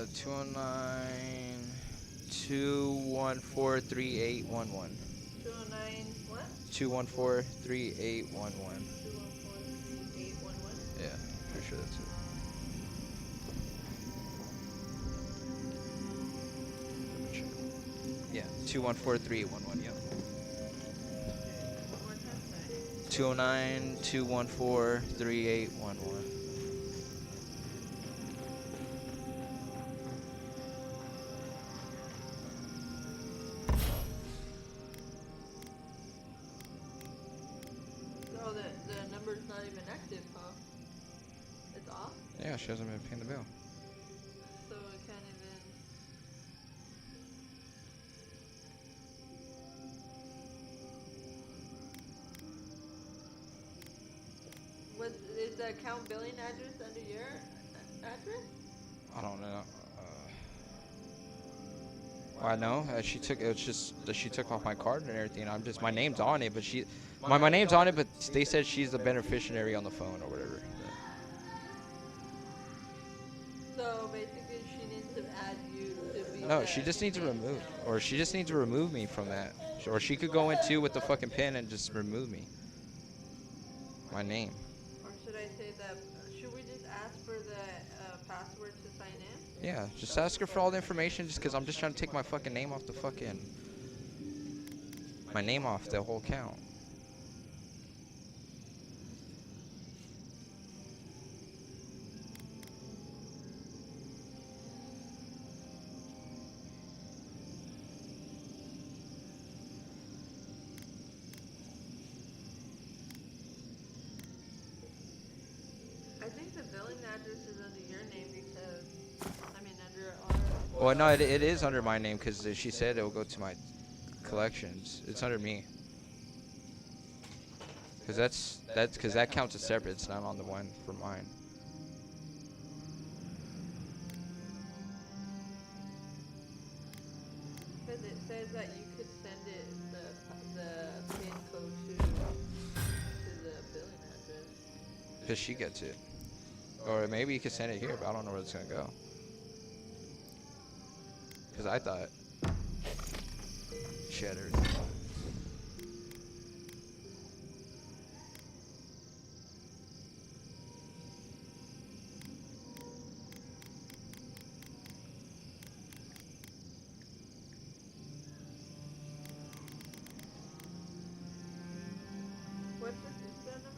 209 214 3811. 209 what? 214 3811. 2143811. Yeah, pretty sure that's it. Double check. Yeah, 214 3811. Yep. Okay, one more time, sorry. 209 214 3811. Oh, the number's not even active, huh? It's off? Yeah, she hasn't been paying the bill. So it can't even... Is the account billing address under your address? I don't know. I know. She took it's just that she took off my card and everything. I'm just my name's on it, but my name's on it, but they said she's the beneficiary on the phone or whatever. So basically she needs to add you to be No, she just needs to remove, or she just needs to remove me from that, or she could go in too with the fucking pin and just remove me. My name. Or should I say that, should we just ask for the password to sign in? Yeah, just ask her for all the information, just because I'm just trying to take my fucking name off the fucking my name off the whole account. I think the billing address is under your name because, I mean under our... Well, no, it is under my name because she said it will go to my collections. It's under me. Because because that counts as separate. It's not on the one for mine. Because it says that you could send it, the pin code to the billing address. Because she gets it. Or maybe you could send it here, but I don't know where it's going to go. Because I thought she had everything. What's the number?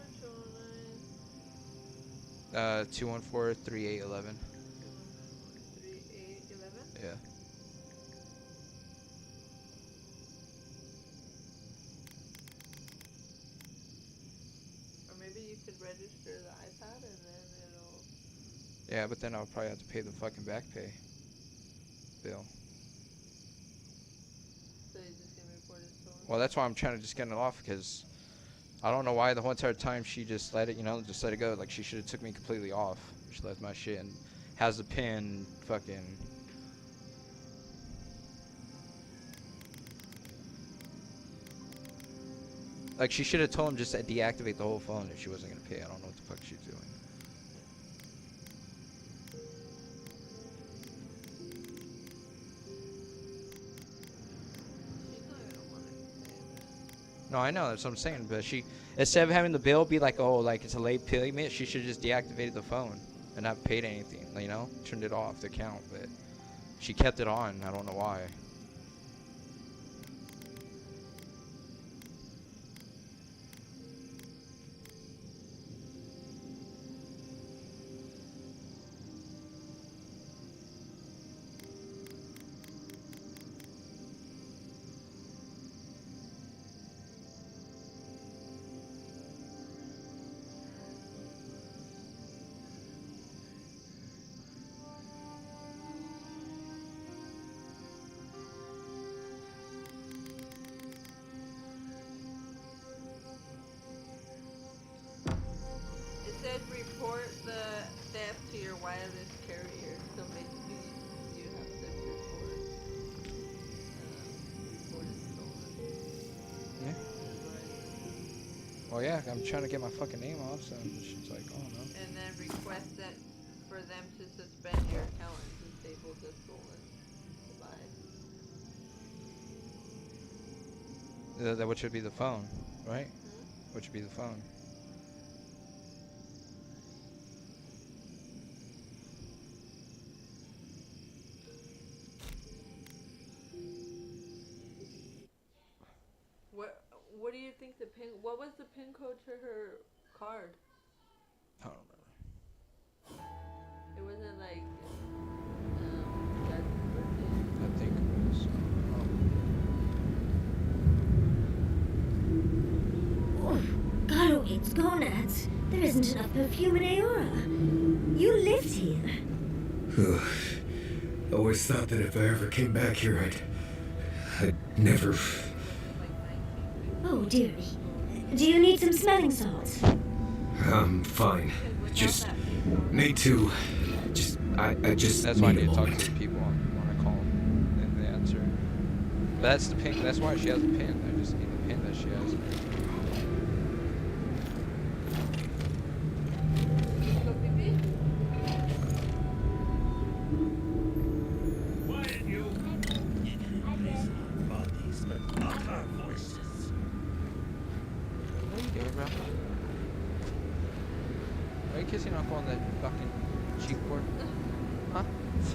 214 3811. 3811? Yeah. Or maybe you could register the iPad and then it'll... Yeah, but then I'll probably have to pay the fucking back pay bill. So you're just going to report it stolen? Well, that's why I'm trying to just get it off because I don't know why the whole entire time she just let it, just let it go. Like she should have took me completely off. She left my shit and has the pin fucking. Like she should have told him just to deactivate the whole phone if she wasn't gonna pay. I don't know what the fuck she's doing. She's not going to want to pay that. No, I know that's what I'm saying. But she, instead of having the bill be like, oh, like it's a late payment, she should just deactivated the phone and not paid anything. Turned it off the account. But she kept it on. I don't know why. It says report the theft to your wireless carrier. So basically, you have to report it stolen. Yeah. Well, yeah, I'm trying to get my fucking name off, so she's like, oh no. And then request that for them to suspend your account and disable the stolen device. That which should be the phone, right? Hmm? Which would be the phone. What do you think the pin? What was the pin code to her card? I don't remember. It wasn't like Dad's birthday. I think it was. Oh, Galawains, gonads. There isn't enough perfume in Aora. You lived here. I always thought that if I ever came back here, I'd never... Oh, dearie. Do you need some smelling salts? I'm fine. Just need to... I just That's why I need a need to talk moment. to people when I call them and they answer. But that's the pin. That's why she has the pin. I just need the pin that she has. Go pee-pee? Quiet, you! Listen our bodies, but not our voices. What are you doing, bro? Why are you kissing Uncle on the fucking cheek board? Huh?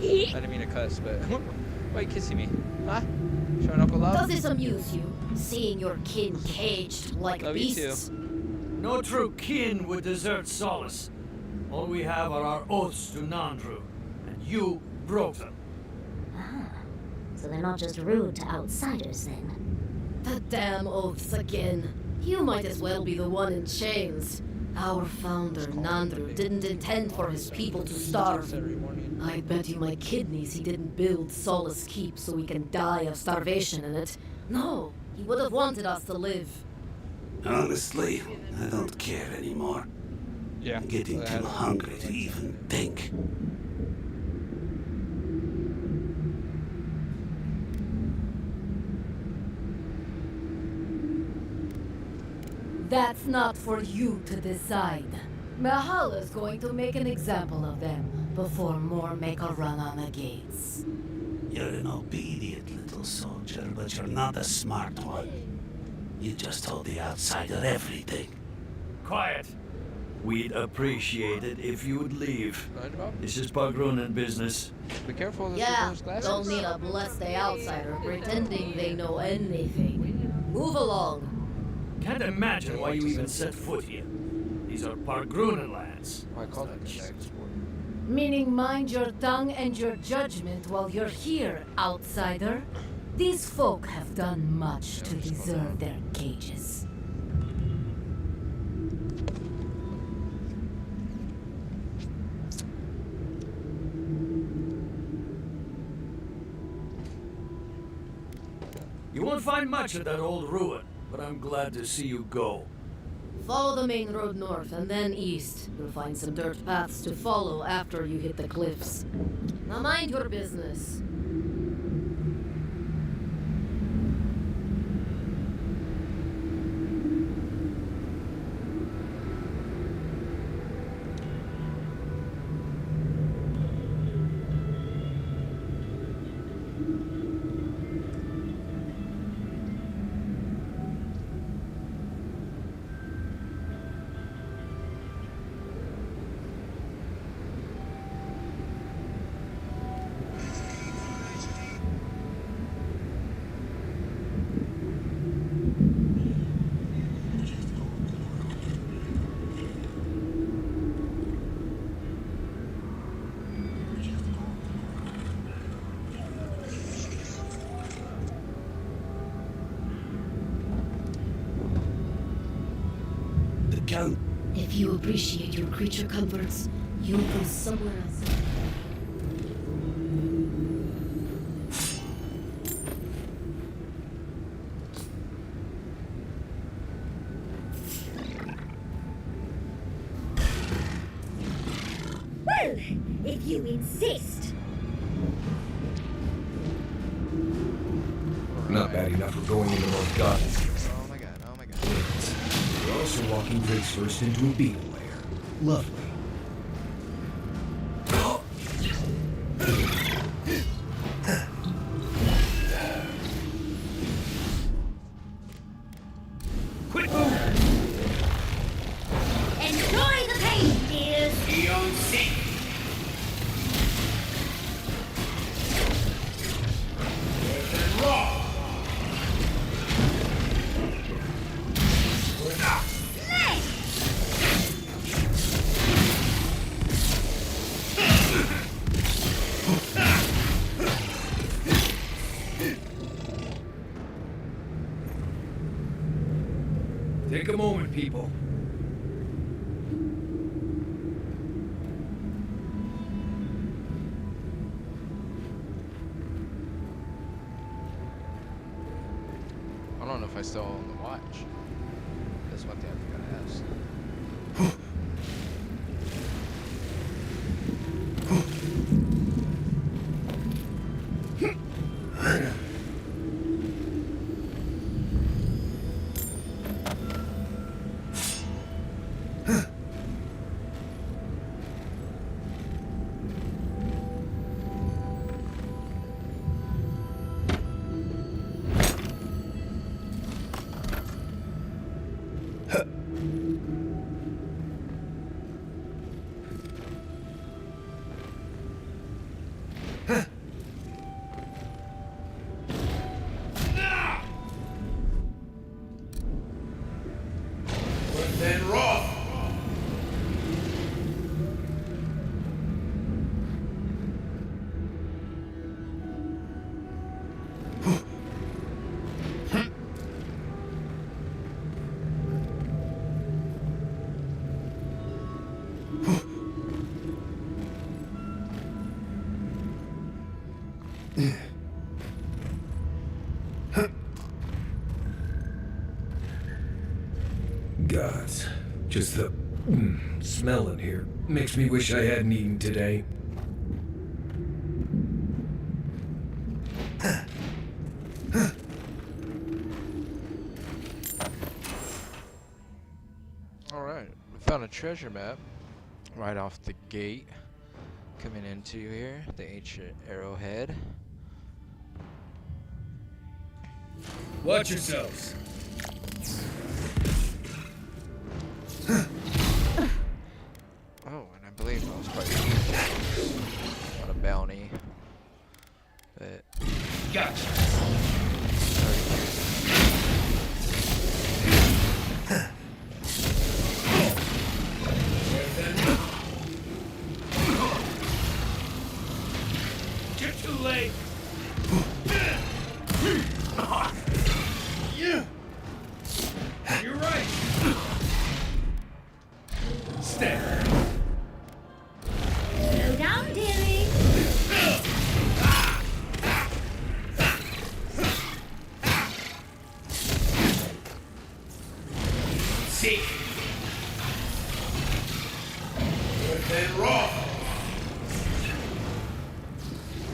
I didn't mean to cuss, but why are you kissing me? Huh? Showing Uncle love? Does this amuse you? Seeing your kin caged like Love you too. beasts? No true kin would desert Solace. All we have are our oaths to Nandru, and you broke them. Ah, so they're not just rude to outsiders then. The damn oaths again. You might as well be the one in chains. Our founder, Nandru, didn't intend for his people to starve. Saturday morning. I bet you my kidneys he didn't build Solace Keep so we can die of starvation in it. No, he would have wanted us to live. Honestly, I don't care anymore. Yeah. I'm getting so too hungry to even think. That's not for you to decide. Mahala's going to make an example of them before more make a run on the gates. You're an obedient little soldier, but you're not a smart one. You just told the outsider everything. Quiet! We'd appreciate it if you would leave. Right, Bob? This is Pagrunan business. Be careful of Yeah, those glasses. don't need a blessed outsider pretending they know anything. Move along. Can't imagine why you even set foot here. These are Pagrunan lands. Why call that the next word? Meaning mind your tongue and your judgment while you're here, outsider. These folk have done much to deserve their cages. You won't find much at that old ruin, but I'm glad to see you go. Follow the main road north and then east. You'll find some dirt paths to follow after you hit the cliffs. Now mind your business. The Count. If you appreciate your creature comforts, you'll go somewhere else. Well, if you insist. Not bad enough for going into those gardens. Oh my god, oh my god. We're also walking face first into a beetle lair. Lovely. Take a moment, people. I don't know if I still own the watch. That's one thing I forgot to ask. Then Roth! Gods, just the smell in here makes me wish I hadn't eaten today. Alright, we found a treasure map right off the gate. Coming into here, the ancient arrowhead. Watch yourselves. Oh, and I believe I was quite on a bounty. But Gotcha. You're too late. You're right. Stay. Slow down, dearie. Seek. Then Roth.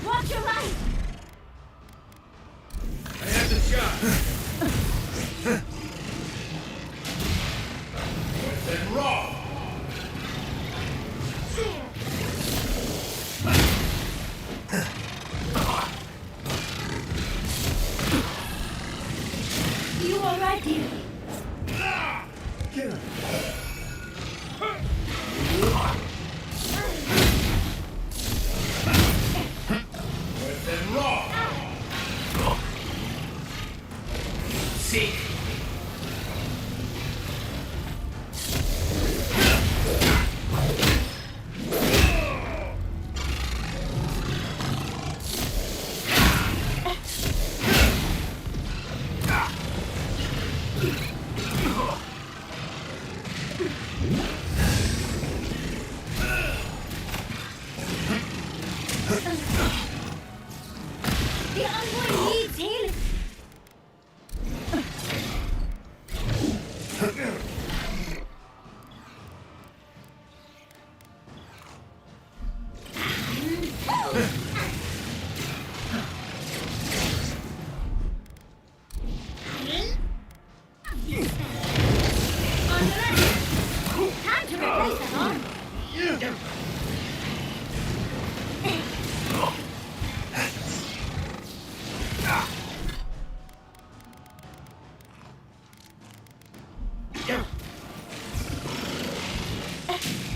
Watch your right. I have the shot. Then Roth. You all right, dearie? Get him. Then Roth. Seek. The envoy needs healing. On the left. Time to replace that arm.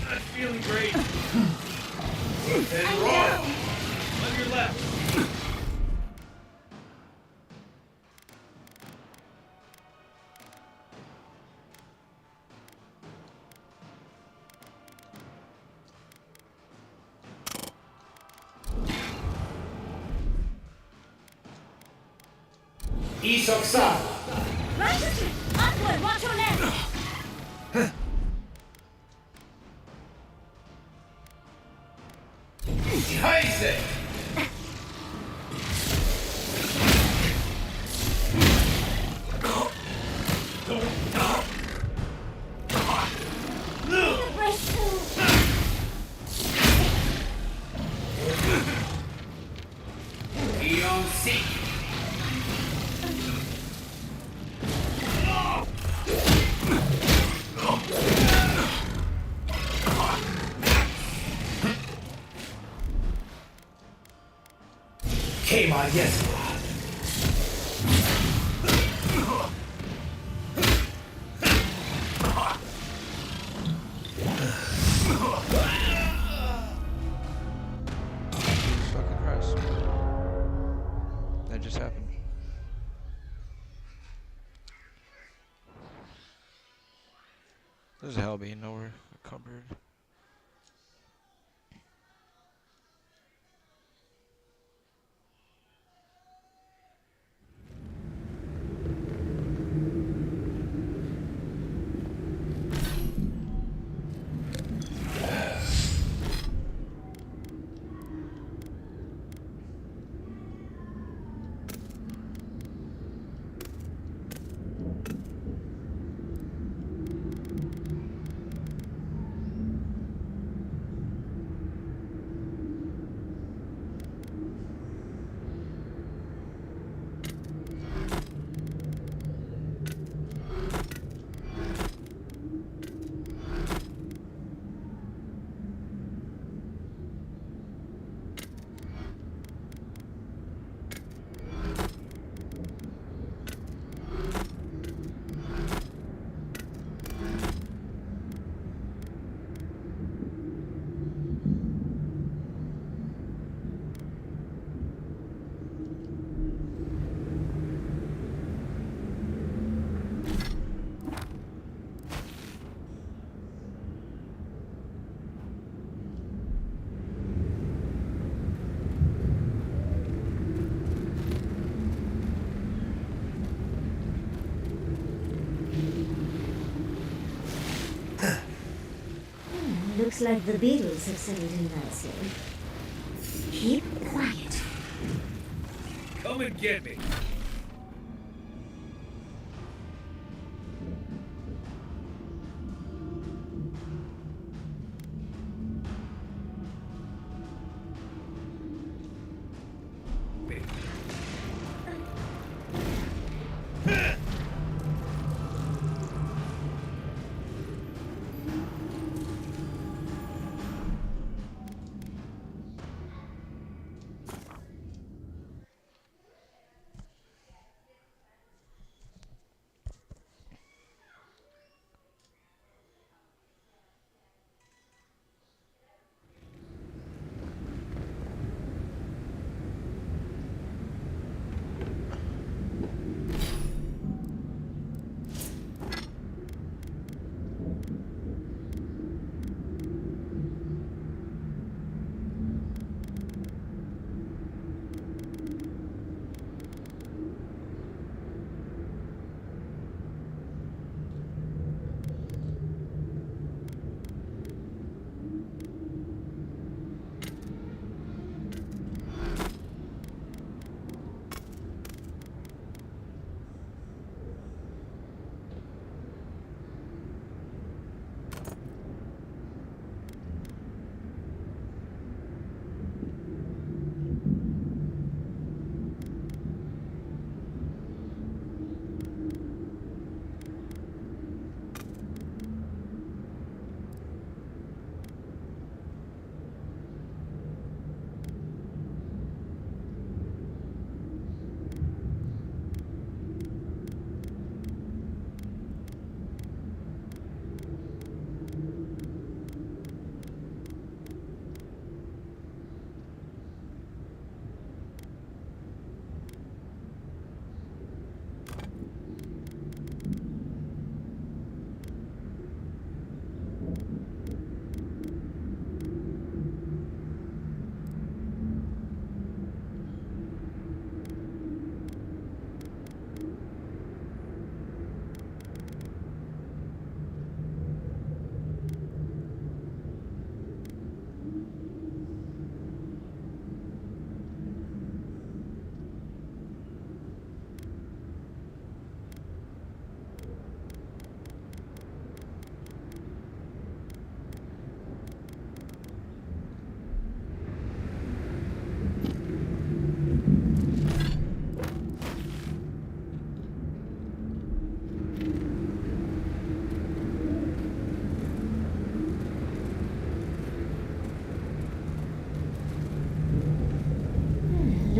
Not feeling great. Then Roth. On your left. Isoksa. Right. Upward, watch your left! Scheiße! Okay, mal jetzt. Jesus fucking Christ. That just happened. There's a hell being nowhere. A cupboard. Looks like the beetles have settled in nicely. Keep quiet. Come and get me.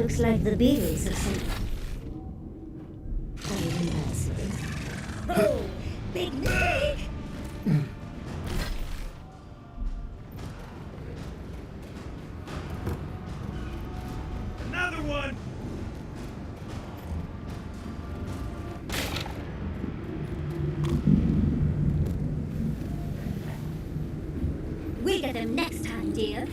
Looks like the Beatles have sent. Very impressive. Oh, Big Nick! Another one! We'll get them next time, dear.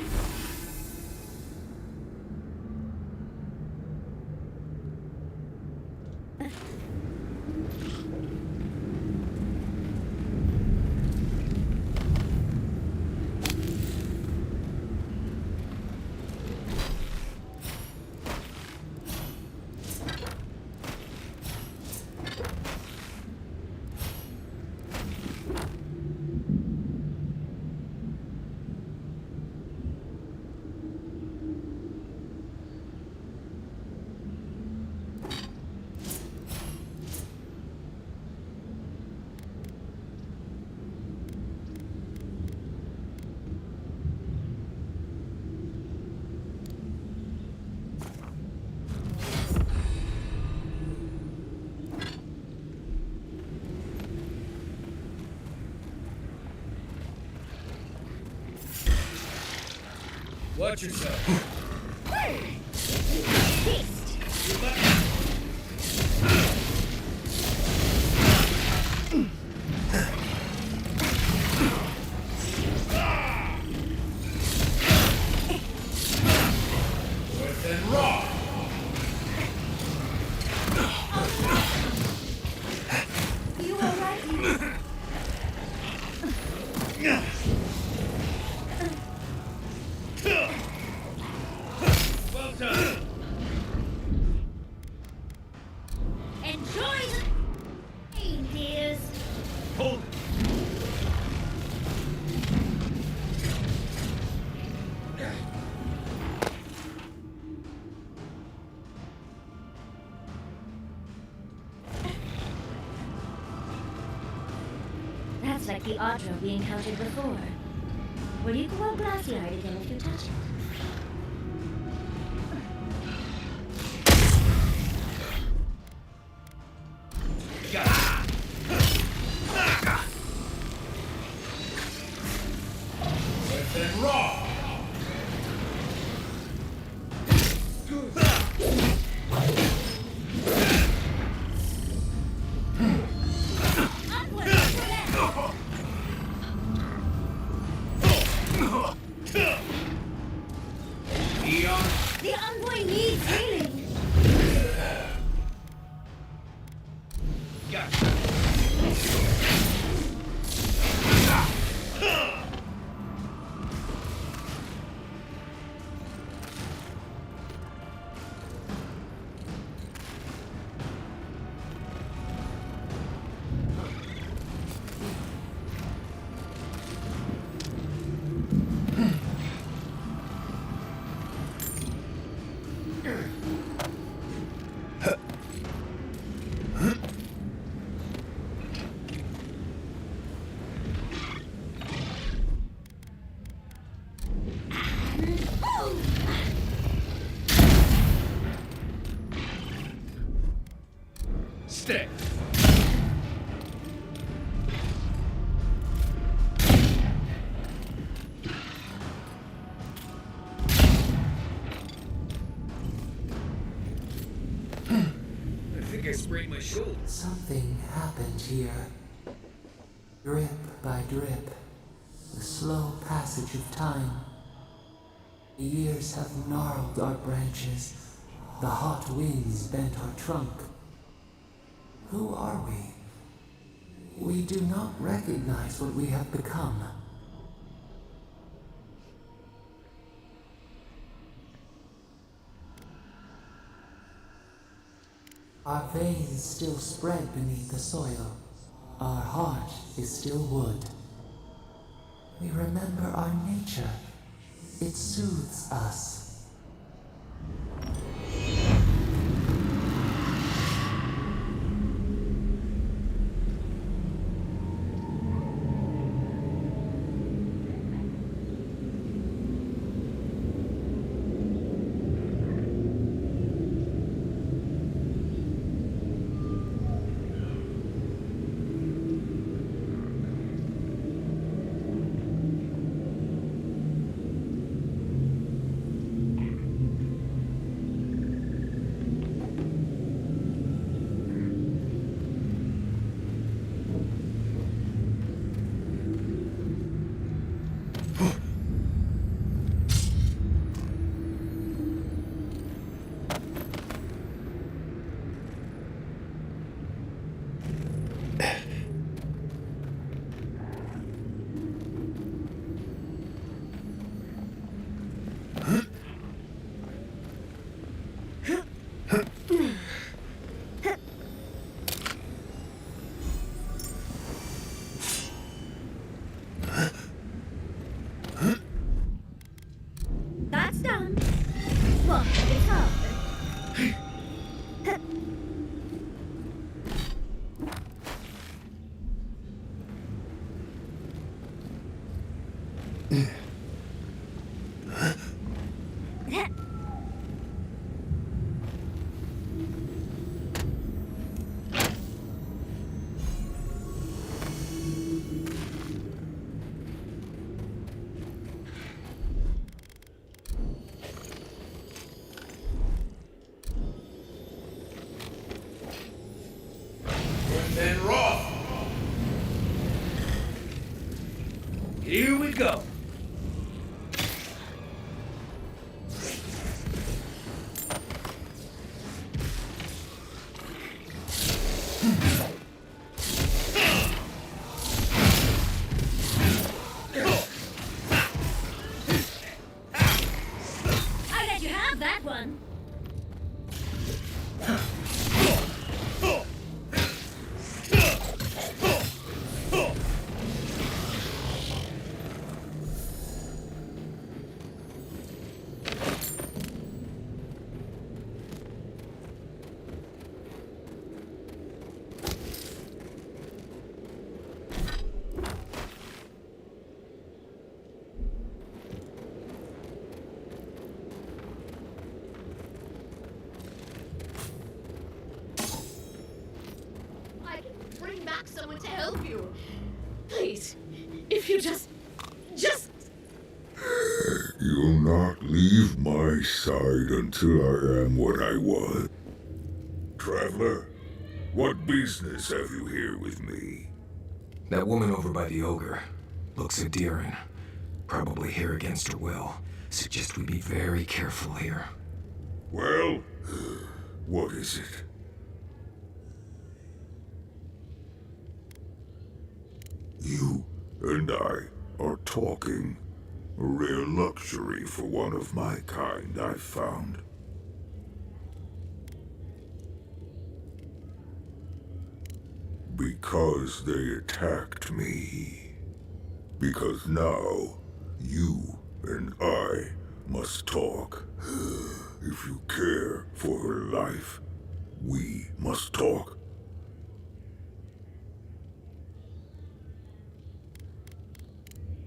Watch yourself. You alright? Well done! Enjoy the pain, dears. Hold it! That's like the otter we encountered before. Will you go all glassy-eyed again if you touch it? The envoy needs healing. Stay. I think I sprained my shoulder. Something happened here. Drip by drip, the slow passage of time. The years have gnarled our branches. The hot winds bent our trunk. Who are we? We do not recognize what we have become. Our veins still spread beneath the soil. Our heart is still wood. We remember our nature. It soothes us. And Roth! Here we go. I let you have that one. I can bring back someone to help you. Please, if you just. You'll not leave my side until I am what I was. Traveler, what business have you here with me? That woman over by the ogre looks endearing. Probably here against her will. Suggest we be very careful here. Well, what is it? You and I are talking. A rare luxury for one of my kind, I've found. Because they attacked me. Because now, you and I must talk. If you care for her life, we must talk.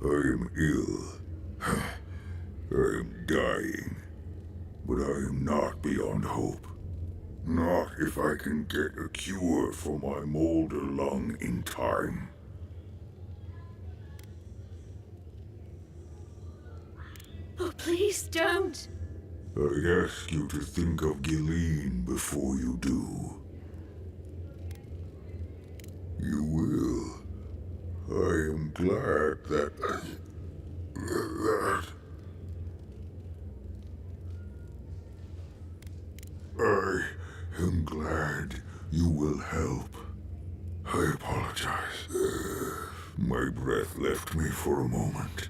I am ill. I am dying. But I am not beyond hope. Not if I can get a cure for my molder lung in time. Oh, please don't. I ask you to think of Galawain before you do. You will. I am glad that I am glad you will help. I apologize. My breath left me for a moment.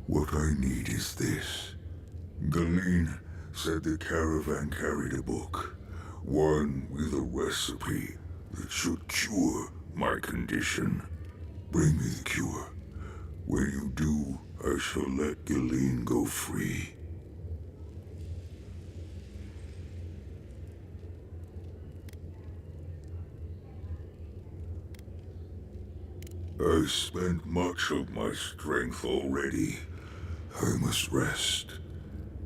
What I need is this. Galawain said the caravan carried a book. One with a recipe that should cure my condition. Bring me the cure. When you do, I shall let Galawain go free. I spent much of my strength already. I must rest.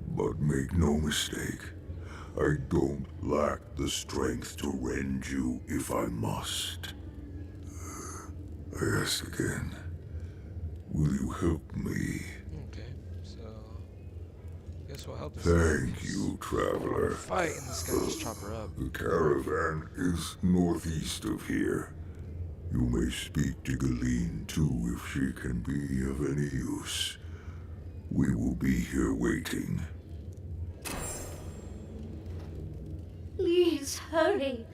But make no mistake, I don't lack the strength to rend you if I must. I ask again, will you help me? Okay, so guess we'll help this. Thank you, traveler. Fight and this guy just chop her up. The caravan is northeast of here. You may speak to Galawain too if she can be of any use. We will be here waiting. Please hurry.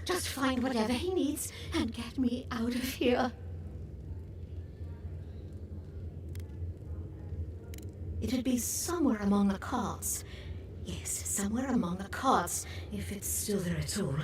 Just find whatever he needs and get me out of here. It'd be somewhere among the carts. Yes, somewhere among the carts, if it's still there at all.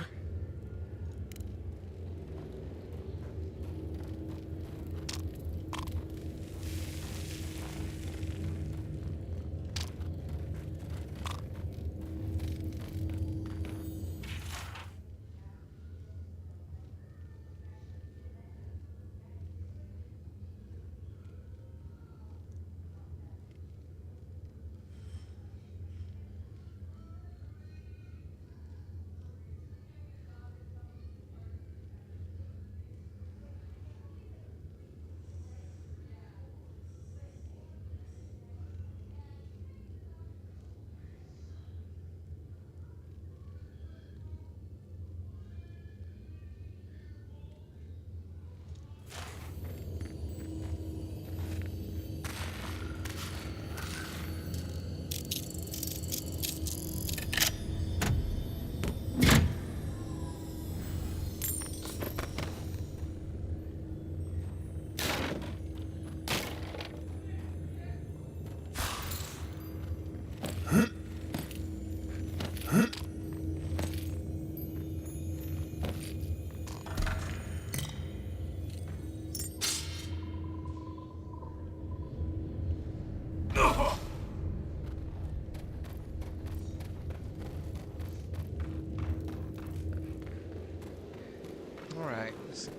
Alright, it's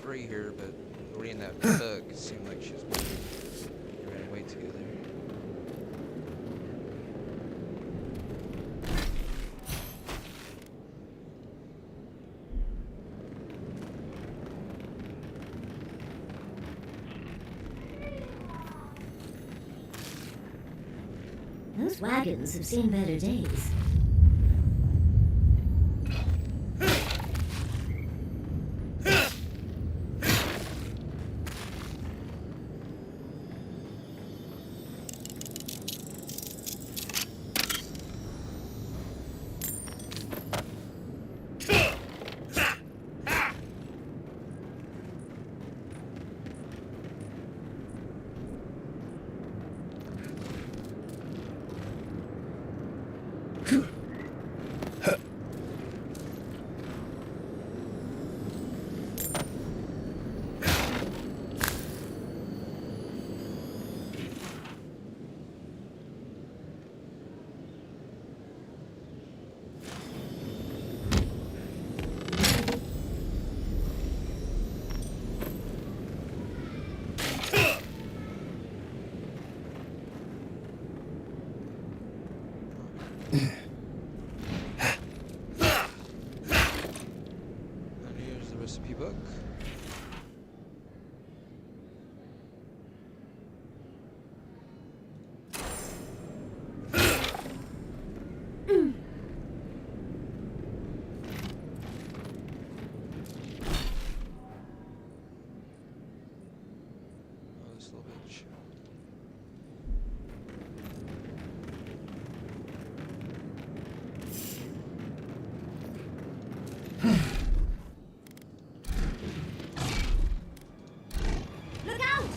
free here, but reading that book, it seemed like she was ran way together. Those wagons have seen better days. And here's the recipe book. Oh, this little bitch. Look out!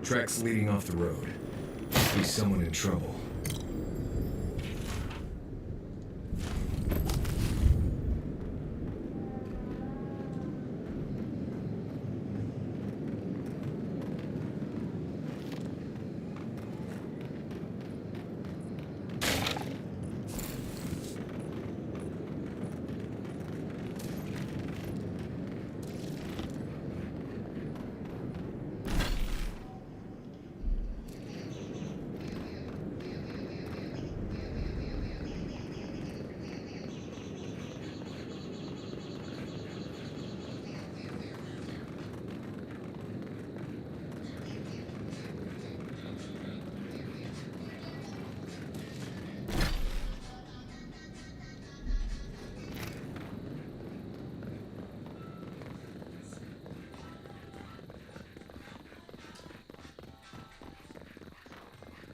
Tracks leading off the road. Be someone in trouble.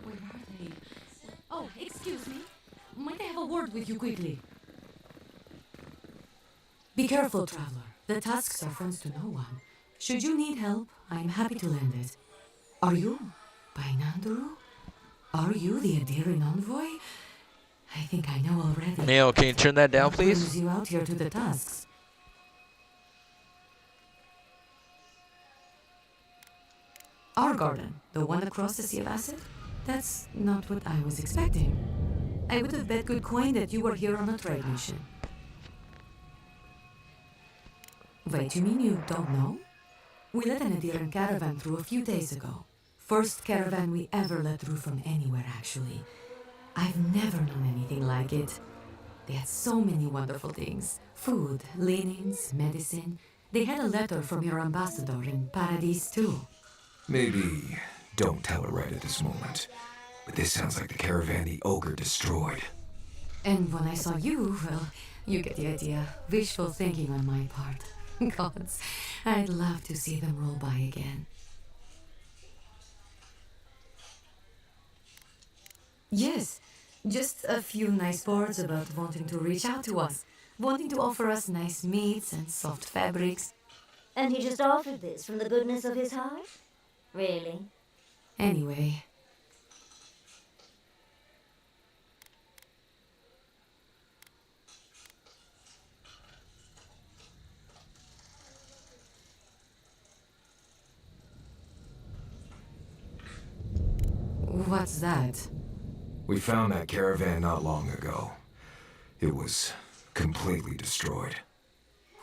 Where are they? Oh, excuse me. Might I have a word with you quickly? Be careful, traveler. The Tusks are friends to no one. Should you need help, I'm happy to lend it. Are you by Nanduru? Are you the Adiran envoy? I think I know already. Neil, can you turn that down, What brings please? you out here to the Tusks? Our garden, the one across the Sea of Acid? That's not what I was expecting. I would have bet good coin that you were here on a trade mission. Wait, you mean you don't know? We let an Adiran caravan through a few days ago. First caravan we ever let through from anywhere, actually. I've never known anything like it. They had so many wonderful things. Food, linens, medicine. They had a letter from your ambassador in Paradise, too. Maybe don't tell her right at this moment. But this sounds like the caravan the ogre destroyed. And when I saw you, well, you get the idea. Wishful thinking on my part. Gods, I'd love to see them roll by again. Yes, just a few nice words about wanting to reach out to us, wanting to offer us nice meats and soft fabrics. And he just offered this from the goodness of his heart? Really? Anyway, What's that? We found that caravan not long ago. It was completely destroyed.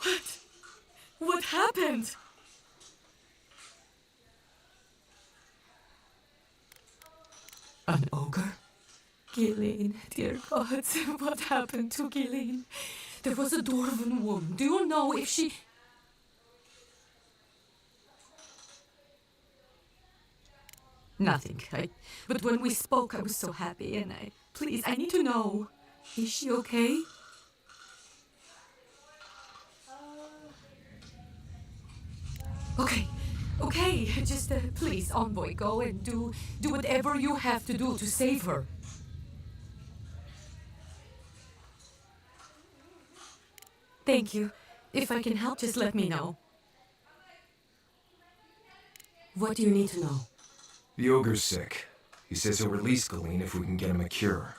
What? What happened? An ogre? Gillian, dear God, what happened to Gillian? There was a dwarven woman. Do you know if she... Nothing. But when we spoke, I was so happy, and please, I need to know. Is she okay? Okay, just please, Envoy, go and do whatever you have to do to save her. Thank you. If I can help, just let me know. What do you need to know? The ogre's sick. He says he'll release Galawain if we can get him a cure.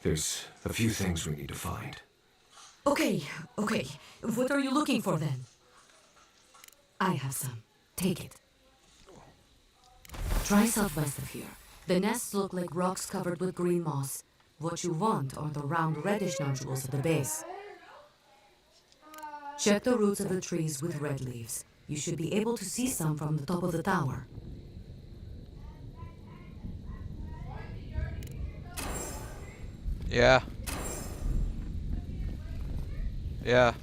There's a few things we need to find. Okay. What are you looking for then? I have some. Take it. Try southwest of here. The nests look like rocks covered with green moss. What you want are the round reddish nodules at the base. Check the roots of the trees with red leaves. You should be able to see some from the top of the tower. Yeah. Yeah.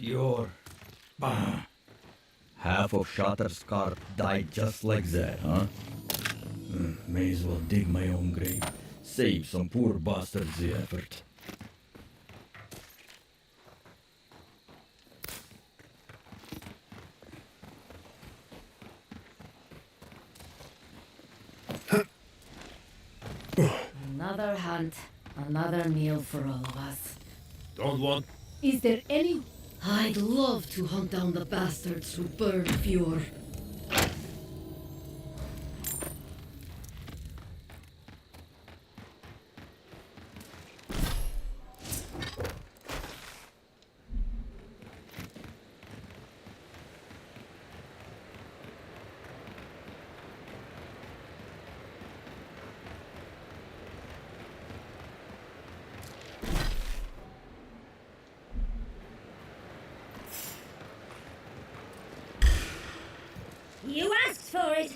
Sure. Bah. Half of Shatterscarp died just like that, huh? May as well dig my own grave. Save some poor bastards the effort. Another hunt, another meal for all of us. Don't want... Is there any... I'd love to hunt down the bastards who burned Fjord. You asked for it!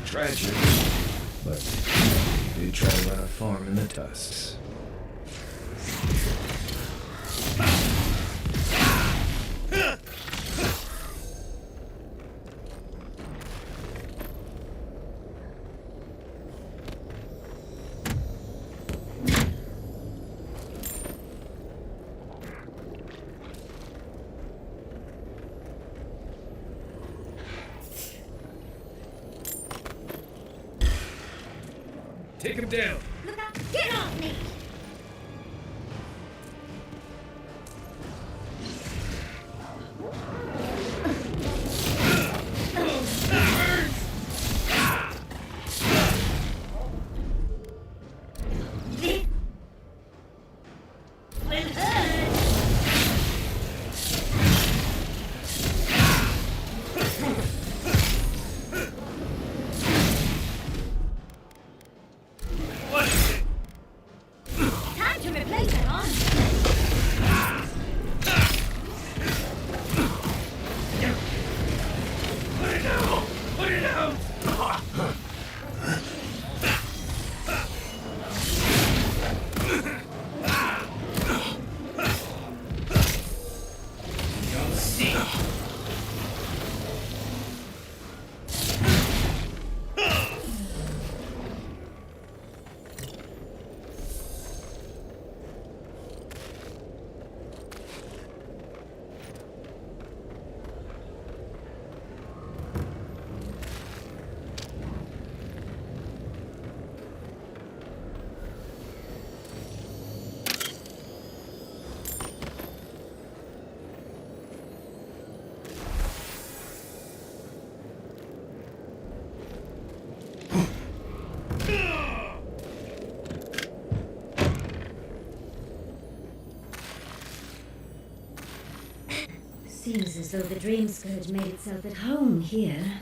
tragic, but we did try to run a farm in the Tusks. Take him down. Look out! Get off me! This will hurt! Time to replace it, on. Put it down! Put it down! You'll see. Seems as though the dream scourge made itself at home here.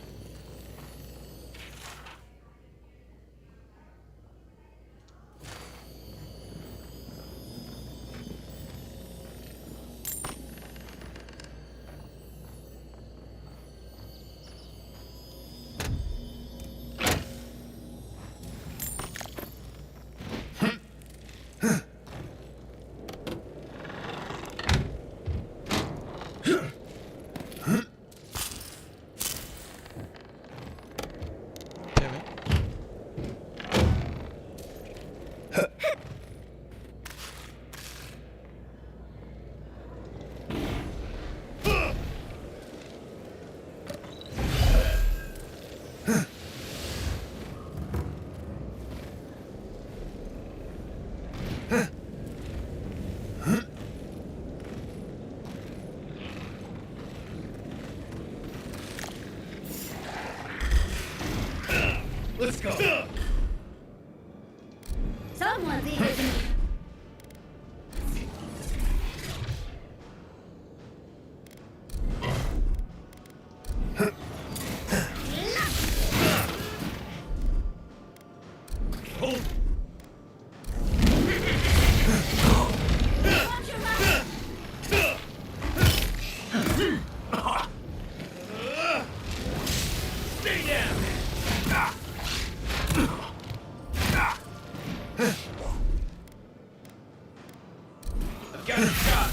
Damn it. Let's go. Someone's eager to... Hold. Watch your back! Stay down. I've got a shot.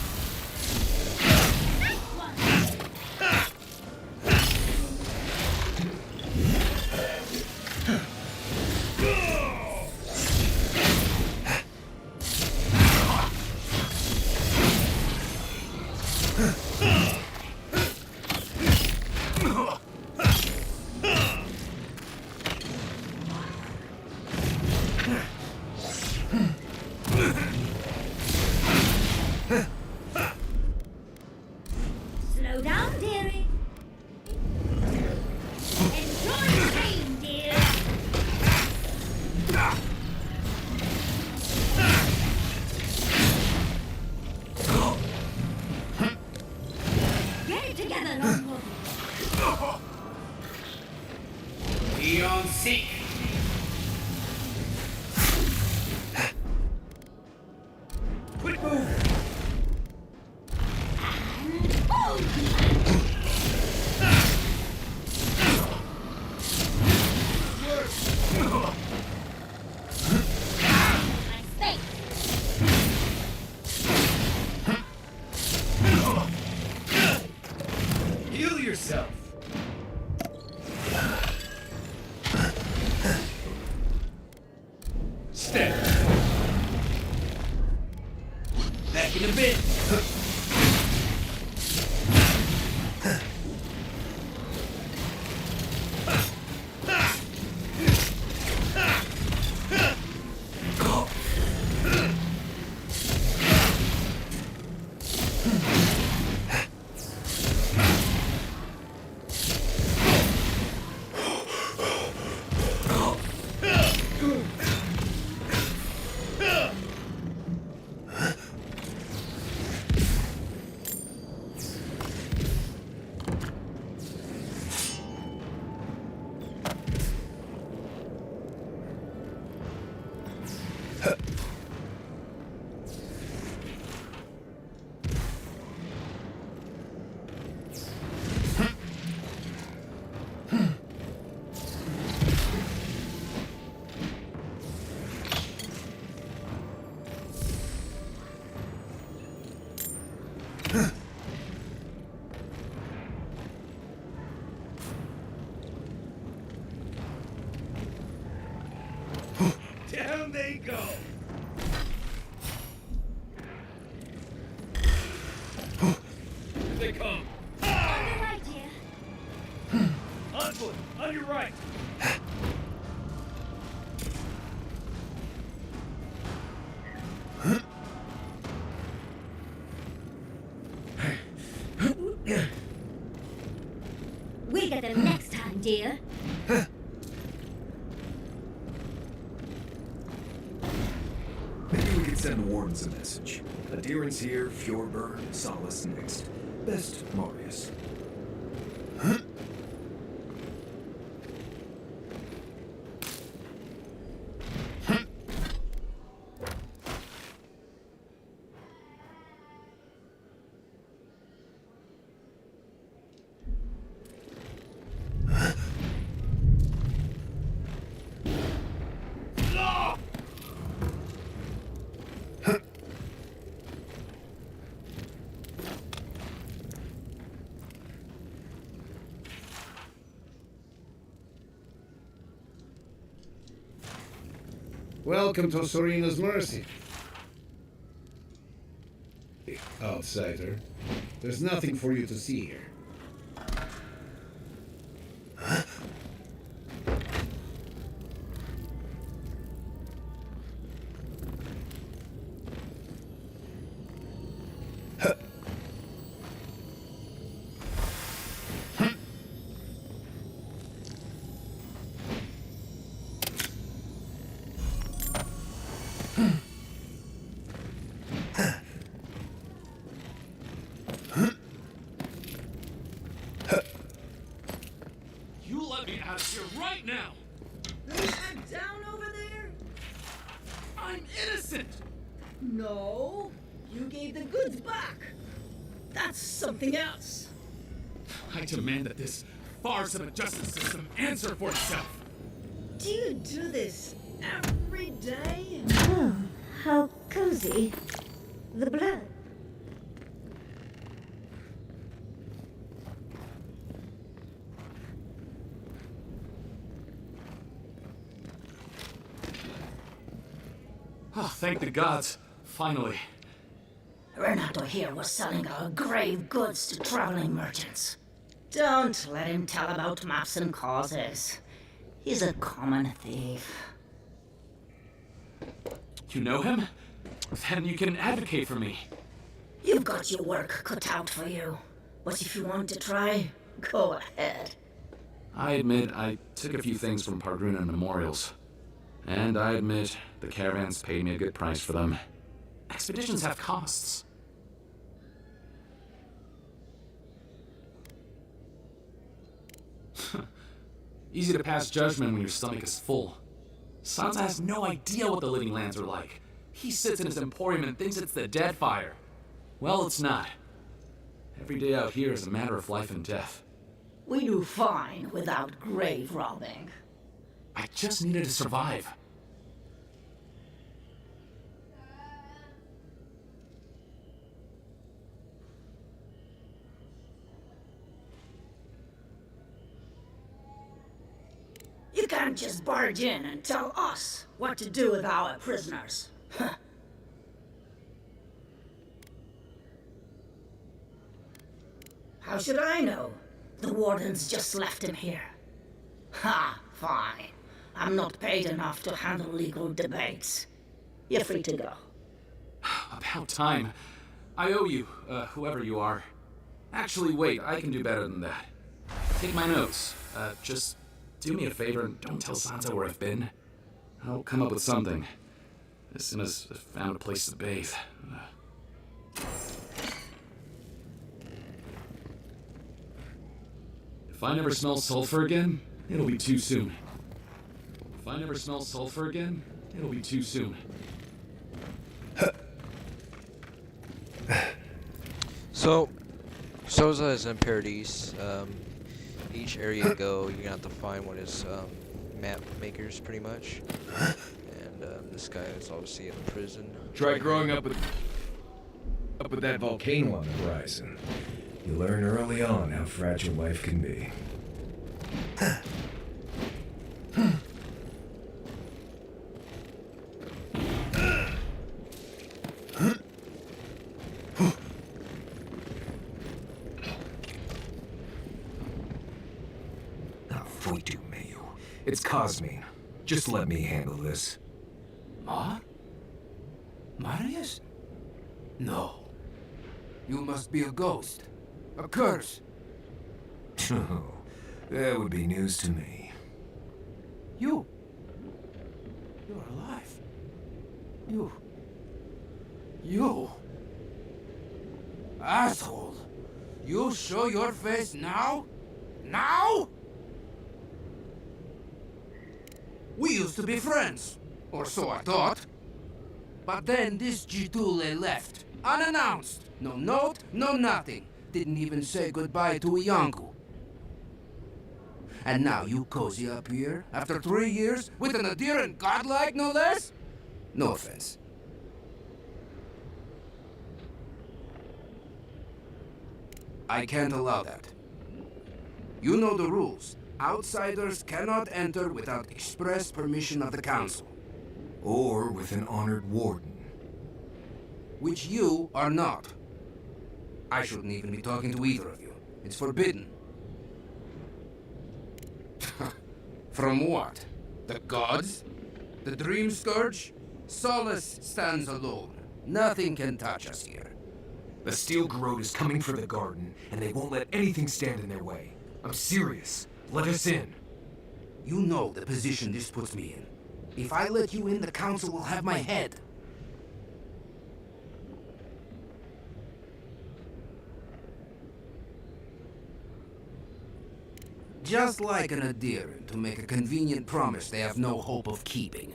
Slow down, dearie. Enjoy the pain, dear. Get it together, Longwood. Beyond seek. Quick move. go! Here they come! On the right, dear. On foot! On your right! We'll get them next time, dear. Maybe we could send the wardens a message. Adherence here, Fjordburn, Solace next. Best, Marius. Welcome to Serena's Mercy. Outsider, there's nothing for you to see here. You let me out of here right now! I'm down over there? I'm innocent! No, you gave the goods back. That's something else. I demand that this farce of a justice system answer for itself! Do you do this every day? Oh, how cozy. The blood. Oh, thank the gods. Finally. Renato here was selling our grave goods to traveling merchants. Don't let him tell about maps and causes. He's a common thief. You know him? Then you can advocate for me. You've got your work cut out for you. But if you want to try, go ahead. I admit I took a few things from Pardruna memorials. And I admit the caravans paid me a good price for them. Expeditions have costs. Easy to pass judgment when your stomach is full. Sansa has no idea what the living lands are like. He sits in his emporium and thinks it's the dead fire. Well, it's not. Every day out here is a matter of life and death. We do fine without grave robbing. I just needed to survive. You can't just barge in and tell us what to do with our prisoners. How should I know? The wardens just left him here. Ha, fine. I'm not paid enough to handle legal debates. You're free to go. About time. I owe you, whoever you are. Actually, wait, I can do better than that. Take my notes. Just do me a favor and don't tell Sansa where I've been. I'll come up with something. As soon as I've found a place to bathe. If I never smell sulfur again, it'll be too soon. If I never smell sulfur again, it'll be too soon. So, Soza is in Paradise. Each area you go, you're gonna have to find one of his map makers, pretty much. And this guy is obviously in prison. Try growing up with that volcano on the horizon. You learn early on how fragile life can be. we do, Mayu. It's Cosmine. Just let me handle this. Marius? No. You must be a ghost. A curse. Oh, that would be news to me. You're alive. You. Asshole. You show your face now? Now? We used to be friends. Or so I thought. But then this Jidule left. Unannounced. No note, no nothing. Didn't even say goodbye to Ianku. And now you cozy up here, after 3 years, with an adherent godlike, no less? No offense. I can't allow that. You know the rules. Outsiders cannot enter without express permission of the council. Or with an honored warden. Which you are not. I shouldn't even be talking to either of you. It's forbidden. From what? The gods? The Dream Scourge? Solace stands alone. Nothing can touch us here. The Steel Garrote is coming for the garden, and they won't let anything stand in their way. I'm serious. Let us in. You know the position this puts me in. If I let you in, the council will have my head. Just like an adherent to make a convenient promise they have no hope of keeping.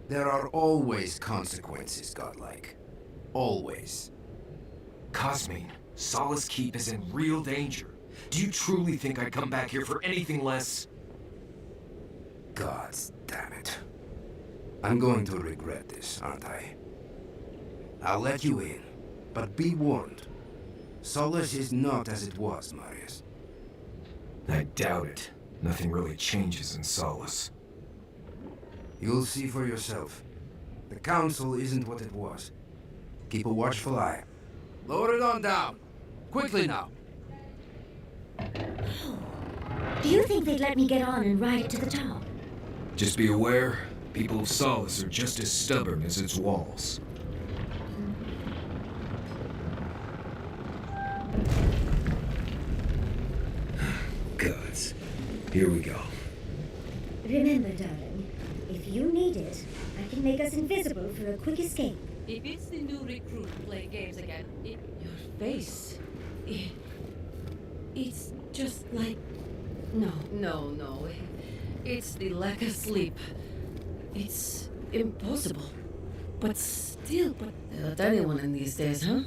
There are always consequences, godlike. Always. Cosmine, Solace Keep is in real danger. Do you truly think I'd come back here for anything less? Gods damn it. I'm going to regret this, aren't I? I'll let you in, but be warned. Solace is not as it was, Marius. I doubt it. Nothing really changes in Solace. You'll see for yourself. The council isn't what it was. Keep a watchful eye. Lower it on down. Quickly now. Do you think they'd let me get on and ride it to the top? Just be aware, people of Solace are just as stubborn as its walls. Gods. Here we go. Remember, darling, if you need it, I can make us invisible for a quick escape. If it's the new recruit playing games again, your face. It's just like. No. It's the lack of sleep. It's impossible. But still, they'll let anyone in these days, huh?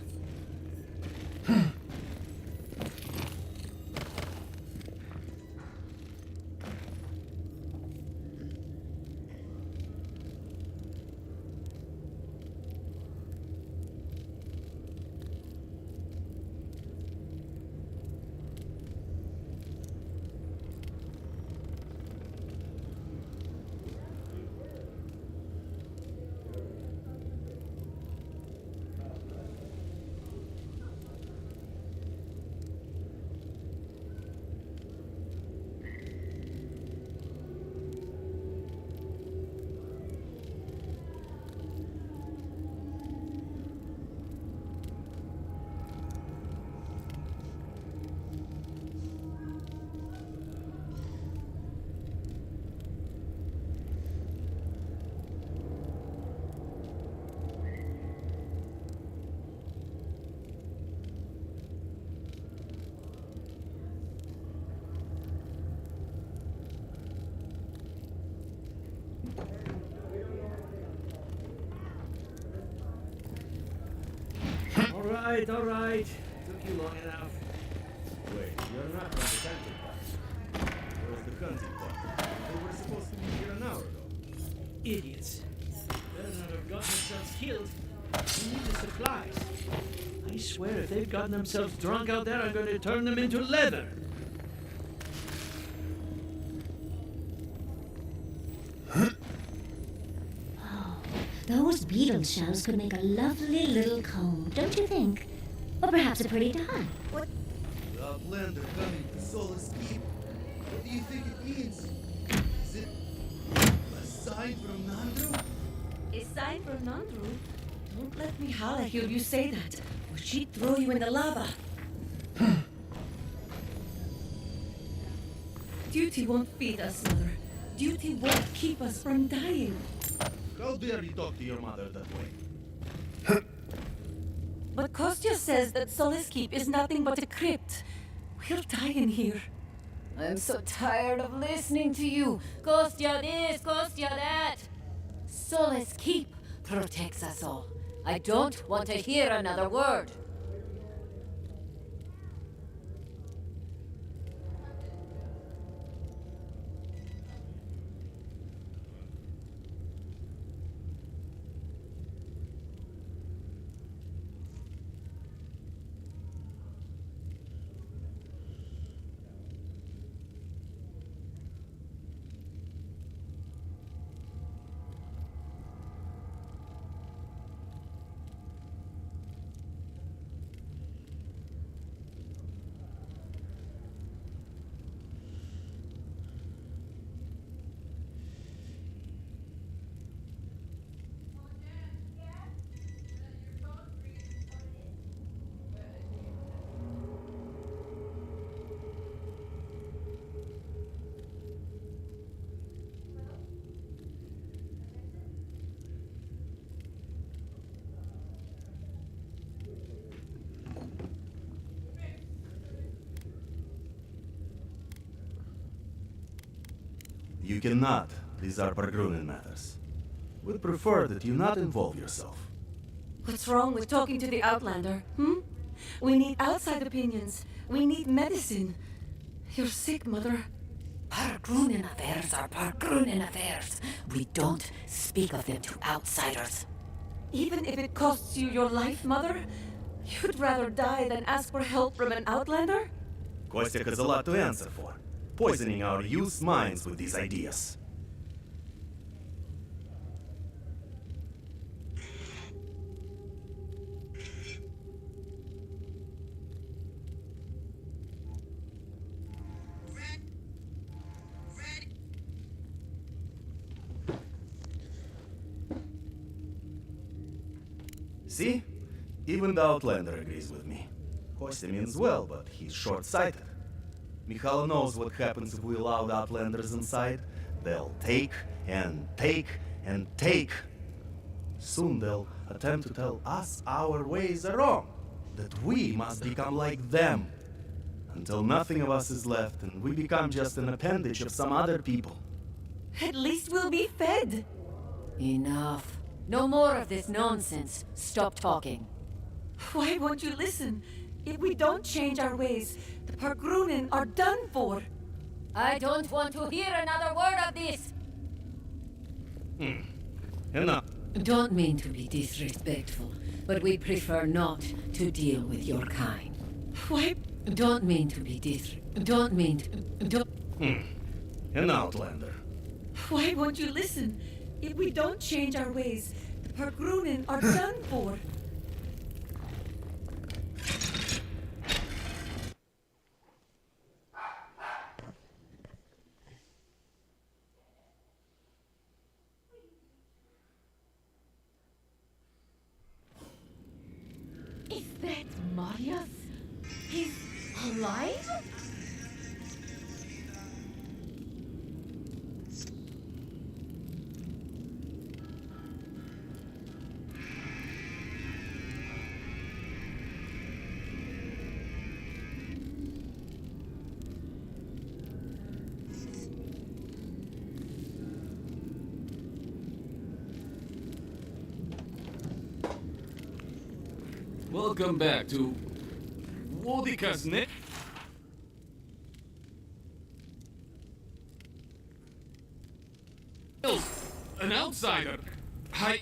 All right. Took you long enough. Wait, you're not from the country part. Where's the country part? They were supposed to be here an hour ago. Idiots. Better not have gotten themselves killed. We need the supplies. I swear if they've gotten themselves drunk out there, I'm going to turn them into leather. Those beetle shells could make a lovely little comb, don't you think? Or perhaps a pretty dye. What? The Outlander coming to Solace Keep. What do you think it means? sign for Nandru. Don't let Mihala hear you say that, or she'd throw you in the lava. Duty won't feed us, Mother. Duty won't keep us from dying. How dare you talk to your mother that way? But Kostya says that Solace Keep is nothing but a crypt. We'll die in here. I'm so tired of listening to you. Kostya this, Kostya that. Solace Keep protects us all. I don't want to hear another word. You cannot. These are Pargrunin matters. We'd prefer that you not involve yourself. What's wrong with talking to the Outlander, We need outside opinions. We need medicine. You're sick, Mother. Pargrunin affairs are Pargrunin affairs. We don't speak of them to outsiders. Even if it costs you your life, Mother? You'd rather die than ask for help from an Outlander? Kostya has a lot to answer for. Poisoning our youth's minds with these ideas. See? Even the Outlander agrees with me. Kostya means well, but he's short-sighted. Mihala knows what happens if we allow the Outlanders inside. They'll take and take and take. Soon they'll attempt to tell us our ways are wrong, that we must become like them, until nothing of us is left and we become just an appendage of some other people. At least we'll be fed. Enough. No more of this nonsense. Stop talking. Why won't you listen? If we don't change our ways, the Pargrunin are done for. I don't want to hear another word of this. Enough. Don't mean to be disrespectful, but we prefer not to deal with your kind. Why? Don't mean to be Don't mean to... Don't... An Outlander. Why won't you listen? If we don't change our ways, the Pargrunin are done for. Is that Marius? He's alive? Welcome back to Wodikasnet. An outsider. Hi.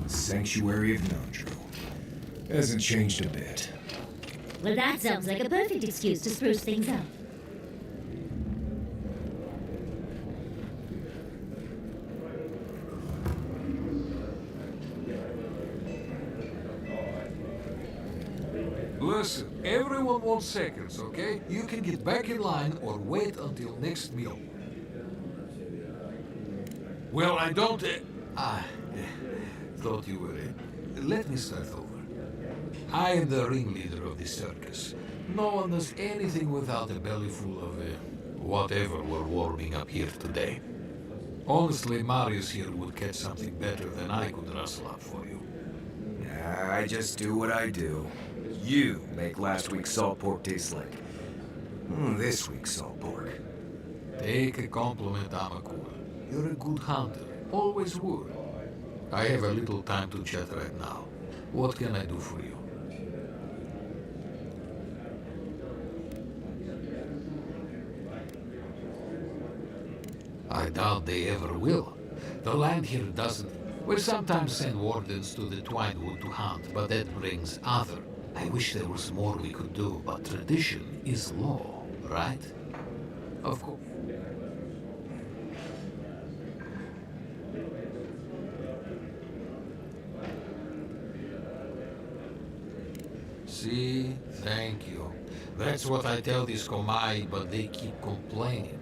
Sanctuary of Nandru. Hasn't changed a bit. Well, that sounds like a perfect excuse to spruce things up. Listen, everyone wants seconds, okay? You can get back in line or wait until next meal. Well, I don't... thought you were in. Let me start over. I am the ringleader of the circus. No one does anything without a belly full of whatever we're warming up here today. Honestly, Marius here would catch something better than I could rustle up for you. I just do what I do. You make last week's salt pork taste like this week's salt pork. Take a compliment, Amakul. You're a good hunter. Always were. I have a little time to chat right now. What can I do for you? I doubt they ever will. The land here doesn't. We sometimes send wardens to the Twinewood to hunt, but that brings other. I wish there was more we could do, but tradition is law, right? Of course. See? Thank you. That's what I tell these Komai, but they keep complaining.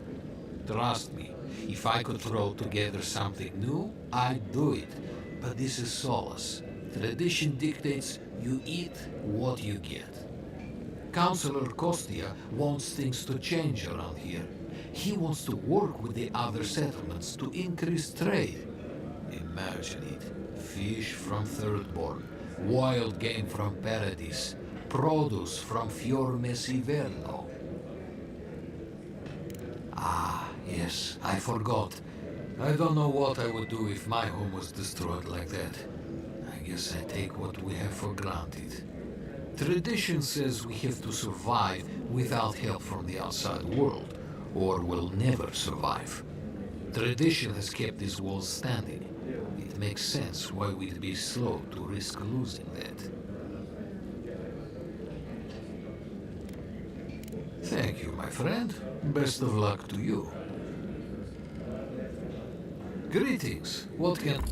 Trust me, if I could throw together something new, I'd do it. But this is solace. Tradition dictates you eat what you get. Councillor Kostia wants things to change around here. He wants to work with the other settlements to increase trade. Imagine it. Fish from Thirdborn, wild game from Paradis, produce from Fiorme Siverno. Ah, yes, I forgot. I don't know what I would do if my home was destroyed like that. I guess I take what we have for granted. Tradition says we have to survive without help from the outside world, or we'll never survive. Tradition has kept these walls standing. It makes sense why we'd be slow to risk losing that. Thank you, my friend. Best of luck to you. Greetings. What can...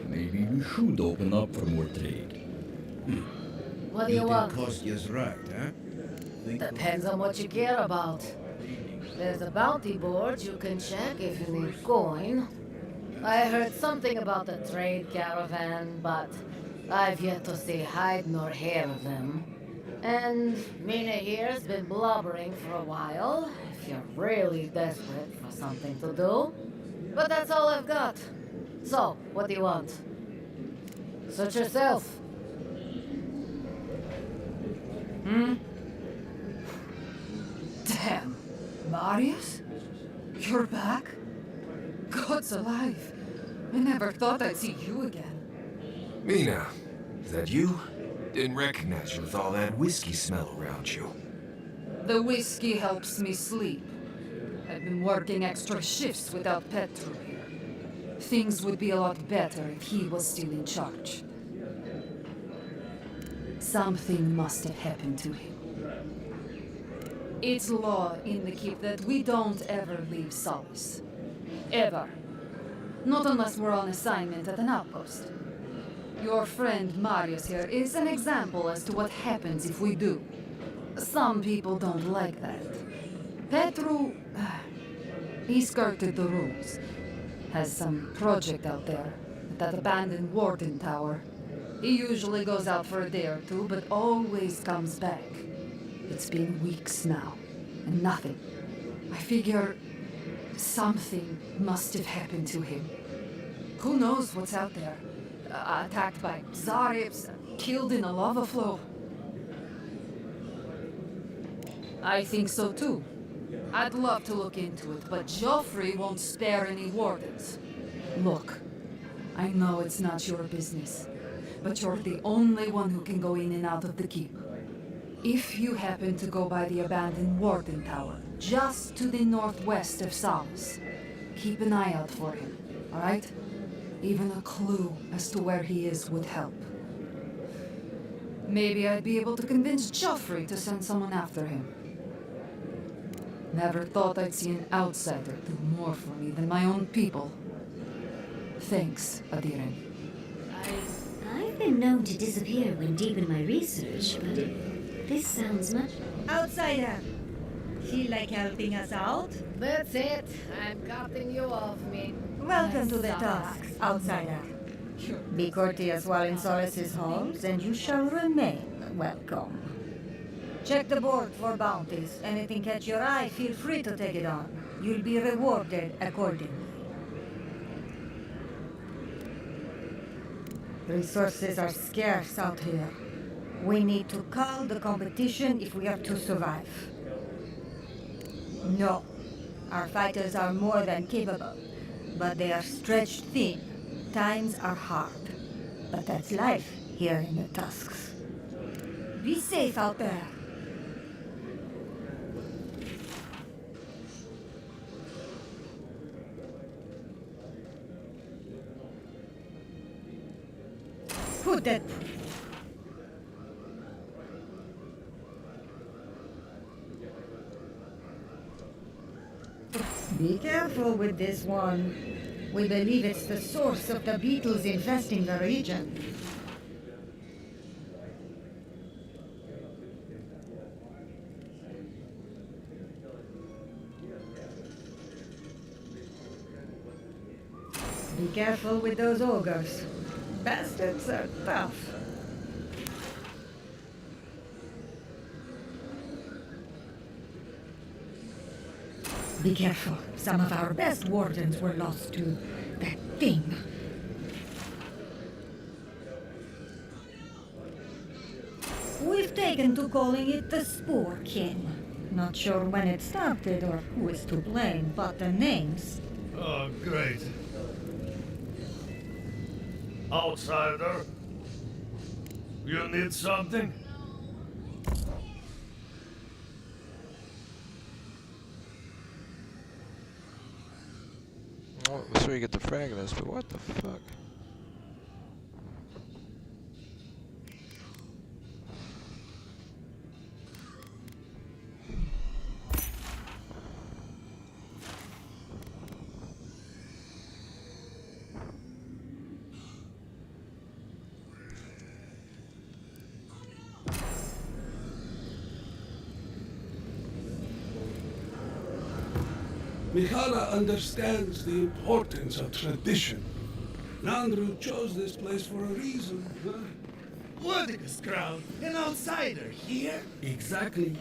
Maybe we should open up for more trade. What do you want? Kostia's right, huh? Depends on what you care about. There's a bounty board you can check if you need coin. I heard something about the trade caravan, but I've yet to see hide nor hair of them. And Mina here's been blubbering for a while, if you're really desperate for something to do. But that's all I've got. So, what do you want? Suit yourself. Hmm? Damn. Marius? You're back? God's alive. I never thought I'd see you again. Mina, is that you? Didn't recognize you with all that whiskey smell around you. The whiskey helps me sleep. I've been working extra shifts without Petru here. Things would be a lot better if he was still in charge. Something must have happened to him. It's law in the keep that we don't ever leave Solace. Ever. Not unless we're on assignment at an outpost. Your friend Marius here is an example as to what happens if we do. Some people don't like that. Petru, he skirted the rules. Has some project out there, at that abandoned warden tower. He usually goes out for a day or two, but always comes back. It's been weeks now, and nothing. I figure something must have happened to him. Who knows what's out there? Attacked by Zarips, killed in a lava flow. I think so too. I'd love to look into it, but Joffrey won't spare any wardens. Look, I know it's not your business, but you're the only one who can go in and out of the keep. If you happen to go by the abandoned warden tower, just to the northwest of Samos, keep an eye out for him, all right? Even a clue as to where he is would help. Maybe I'd be able to convince Joffrey to send someone after him. Never thought I'd see an outsider do more for me than my own people. Thanks, Adiren. I've been known to disappear when deep in my research, but this sounds much... Outsider! Feel like helping us out? That's it. I'm cutting you off me. Welcome to the Tusks, outsider. Be courteous while in Solace's halls, and you shall remain welcome. Check the board for bounties. Anything catch your eye, feel free to take it on. You'll be rewarded accordingly. Resources are scarce out here. We need to cull the competition if we are to survive. No, our fighters are more than capable, but they are stretched thin. Times are hard, but that's life here in the Tusks. Be safe out there. Put that... Be careful with this one. We believe it's the source of the beetles infesting the region. Be careful with those ogres. Bastards are tough. Be careful. Some of our best wardens were lost to that thing. We've taken to calling it the Spore King. Not sure when it started or who is to blame, but the names... Oh, great. Outsider? You need something? Oh, that's where you get the fragments, but what the fuck? Mikhala understands the importance of tradition. Landru chose this place for a reason, huh? What is crowd? An outsider here? Exactly.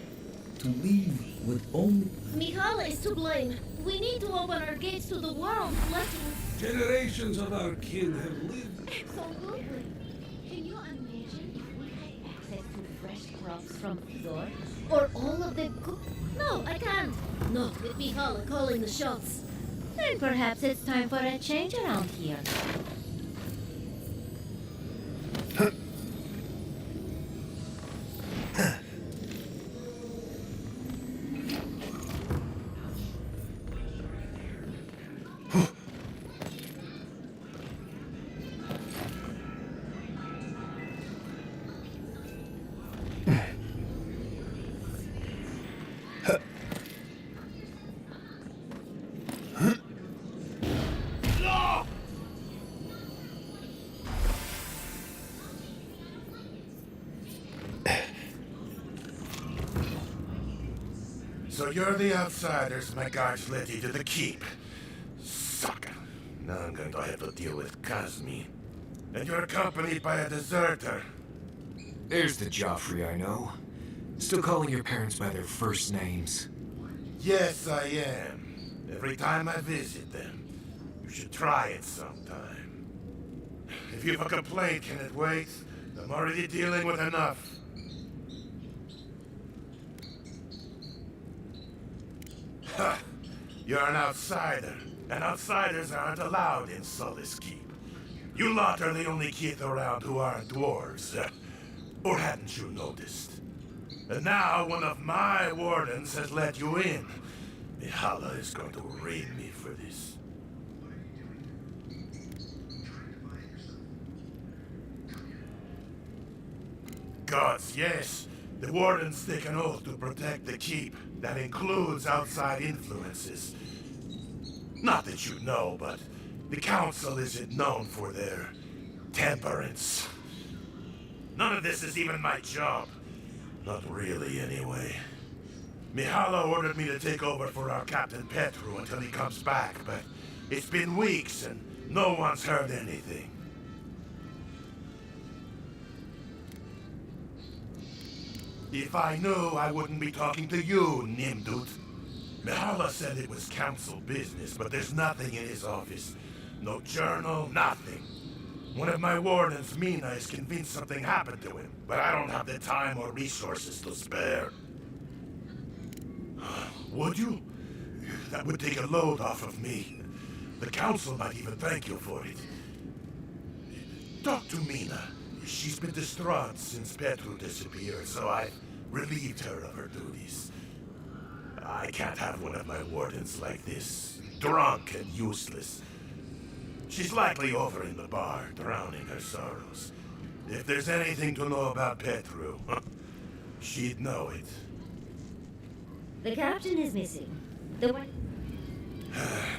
To leave with only... Mihala is to blame. We need to open our gates to the world, blessing. Generations of our kin have lived. Absolutely. Can you imagine if we had access to fresh crops from Thor? Or all of the No, I can't. Not with Mihala calling the shots. Then perhaps it's time for a change around here. you're the outsiders my guards led you to the keep. Sucker. Now I'm going to have to deal with Kazmi. And you're accompanied by a deserter. There's the Joffrey I know. Still calling your parents by their first names. Yes, I am. Every time I visit them. You should try it sometime. If you have a complaint, can it wait? I'm already dealing with enough. Ha! You're an outsider, and outsiders aren't allowed in Sully's Keep. You lot are the only kids around who aren't dwarves. Or hadn't you noticed? And now one of my wardens has let you in. Mihala is going to raid me for this. Gods, yes. The wardens take an oath to protect the keep. That includes outside influences. Not that you know, but the council isn't known for their temperance. None of this is even my job. Not really, anyway. Mihala ordered me to take over for our Captain Petru until he comes back, but it's been weeks and no one's heard anything. If I knew, I wouldn't be talking to you, Nimdut. Mihala said it was council business, but there's nothing in his office. No journal, nothing. One of my wardens, Mina, is convinced something happened to him, but I don't have the time or resources to spare. Would you? That would take a load off of me. The council might even thank you for it. Talk to Mina. She's been distraught since Petru disappeared, so I relieved her of her duties. I can't have one of my wardens like this, drunk and useless. She's likely over in the bar, drowning her sorrows. If there's anything to know about Petru, she'd know it. The captain is missing. The one...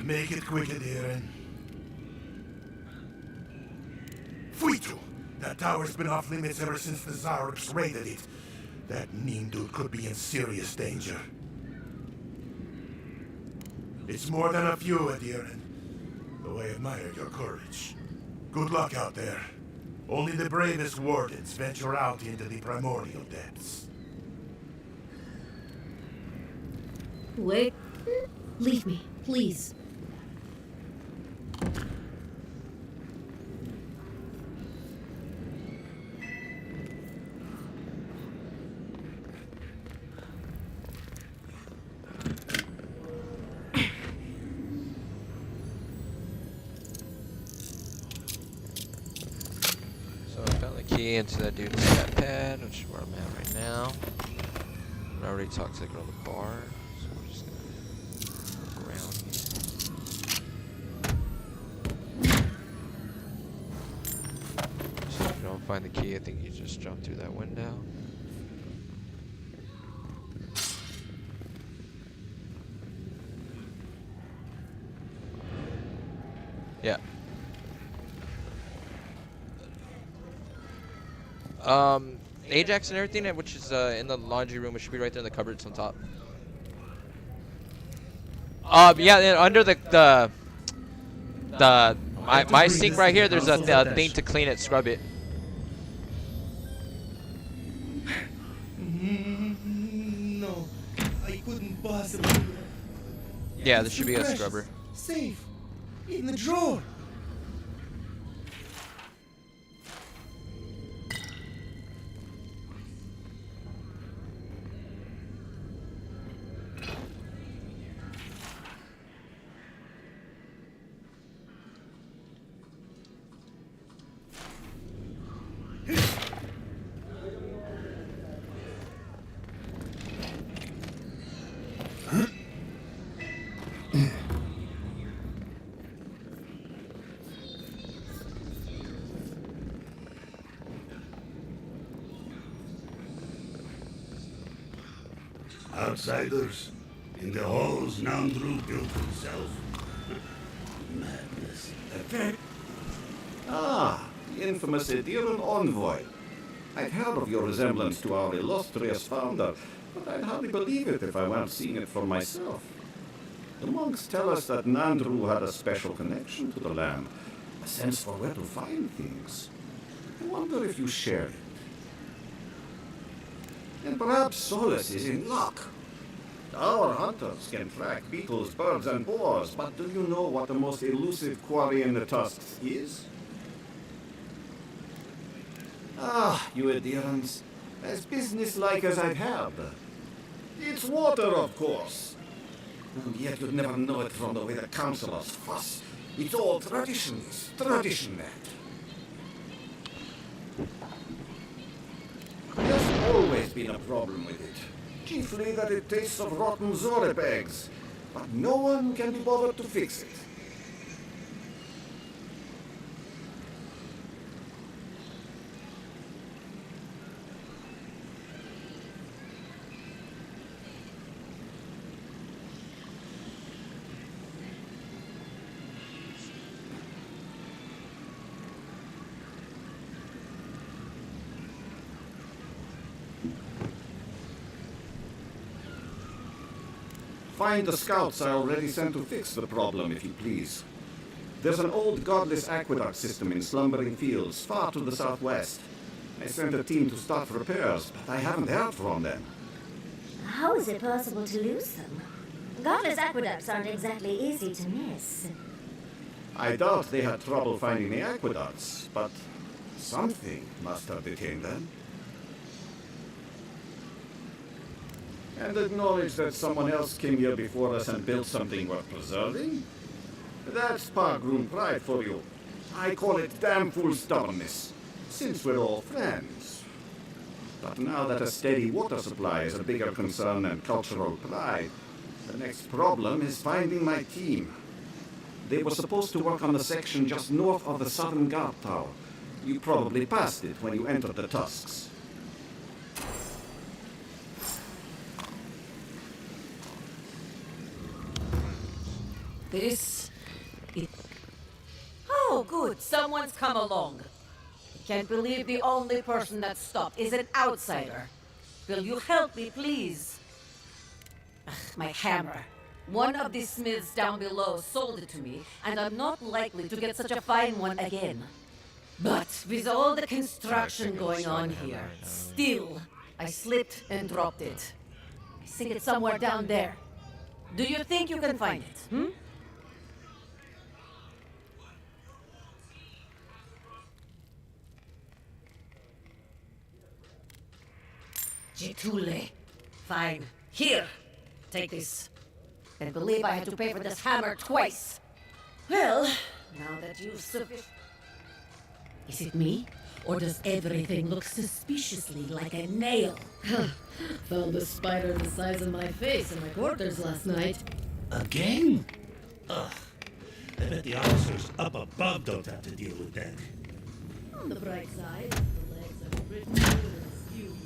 Make it quick, Adiran. Fuitu! That tower's been off limits ever since the Zarups raided it. That mean dude could be in serious danger. It's more than a few, Adiran. Though I admire your courage. Good luck out there. Only the bravest wardens venture out into the primordial depths. Wait. Leave me, please. So I found the key into that dude's stat pad, which is where I'm at right now. I already talked to the girl at the bar, so we're just gonna look around here. So if you don't find the key, I think you just jump through that window. Yeah. Ajax and everything, which is in the laundry room, it should be right there in the cupboards on top. Yeah, and under my sink right here, there's a thing to clean it, scrub it. No, I couldn't possibly. Yeah, there should be a scrubber. Safe. In the drawer. Outsiders. In the halls Nandru built himself. Madness. Ah, the infamous Ediran envoy. I'd heard of your resemblance to our illustrious founder, but I'd hardly believe it if I weren't seeing it for myself. The monks tell us that Nandru had a special connection to the land, a sense for where to find things. I wonder if you share it. And perhaps Solus is in luck. Our hunters can track beetles, birds, and boars, but do you know what the most elusive quarry in the Tusks is? Ah, you adherents, as businesslike as I've heard. It's water, of course. And yet you'd never know it from the way the councillors fuss. It's all traditions, tradition that. There's always been a problem with it. Chiefly that it tastes of rotten zorip eggs. But no one can be bothered to fix it. Find the scouts I already sent to fix the problem, if you please. There's an old godless aqueduct system in slumbering fields far to the southwest. I sent a team to start repairs, but I haven't heard from them. How is it possible to lose them? Godless aqueducts aren't exactly easy to miss. I doubt they had trouble finding the aqueducts, but something must have detained them. And acknowledge that someone else came here before us and built something worth preserving? That's Pargroom pride for you. I call it damn fool stubbornness, since we're all friends. But now that a steady water supply is a bigger concern than cultural pride, the next problem is finding my team. They were supposed to work on the section just north of the southern guard tower. You probably passed it when you entered the Tusks. Oh, good. Someone's come along. Can't believe the only person that stopped is an outsider. Will you help me, please? Ugh, my hammer. One of the smiths down below sold it to me, and I'm not likely to get such a fine one again. But with all the construction going on here, still, I slipped and dropped it. I think it's somewhere down there. Do you think you can find it, hmm? Getule. Fine. Here. Take this. Can't believe I had to pay for this hammer twice. Well, now that you've sufficient... Is it me? Or does everything look suspiciously like a nail? Found a spider the size of my face in my quarters last night. Again? Ugh. I bet the officers up above don't have to deal with that. On the bright side, the legs are pretty good and skew.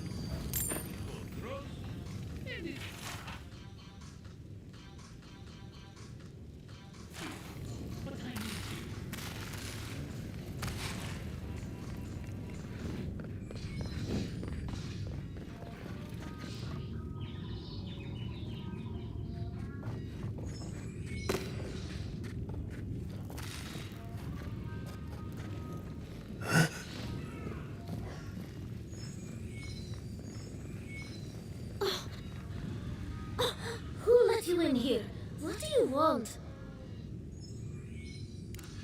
You in here? What do you want?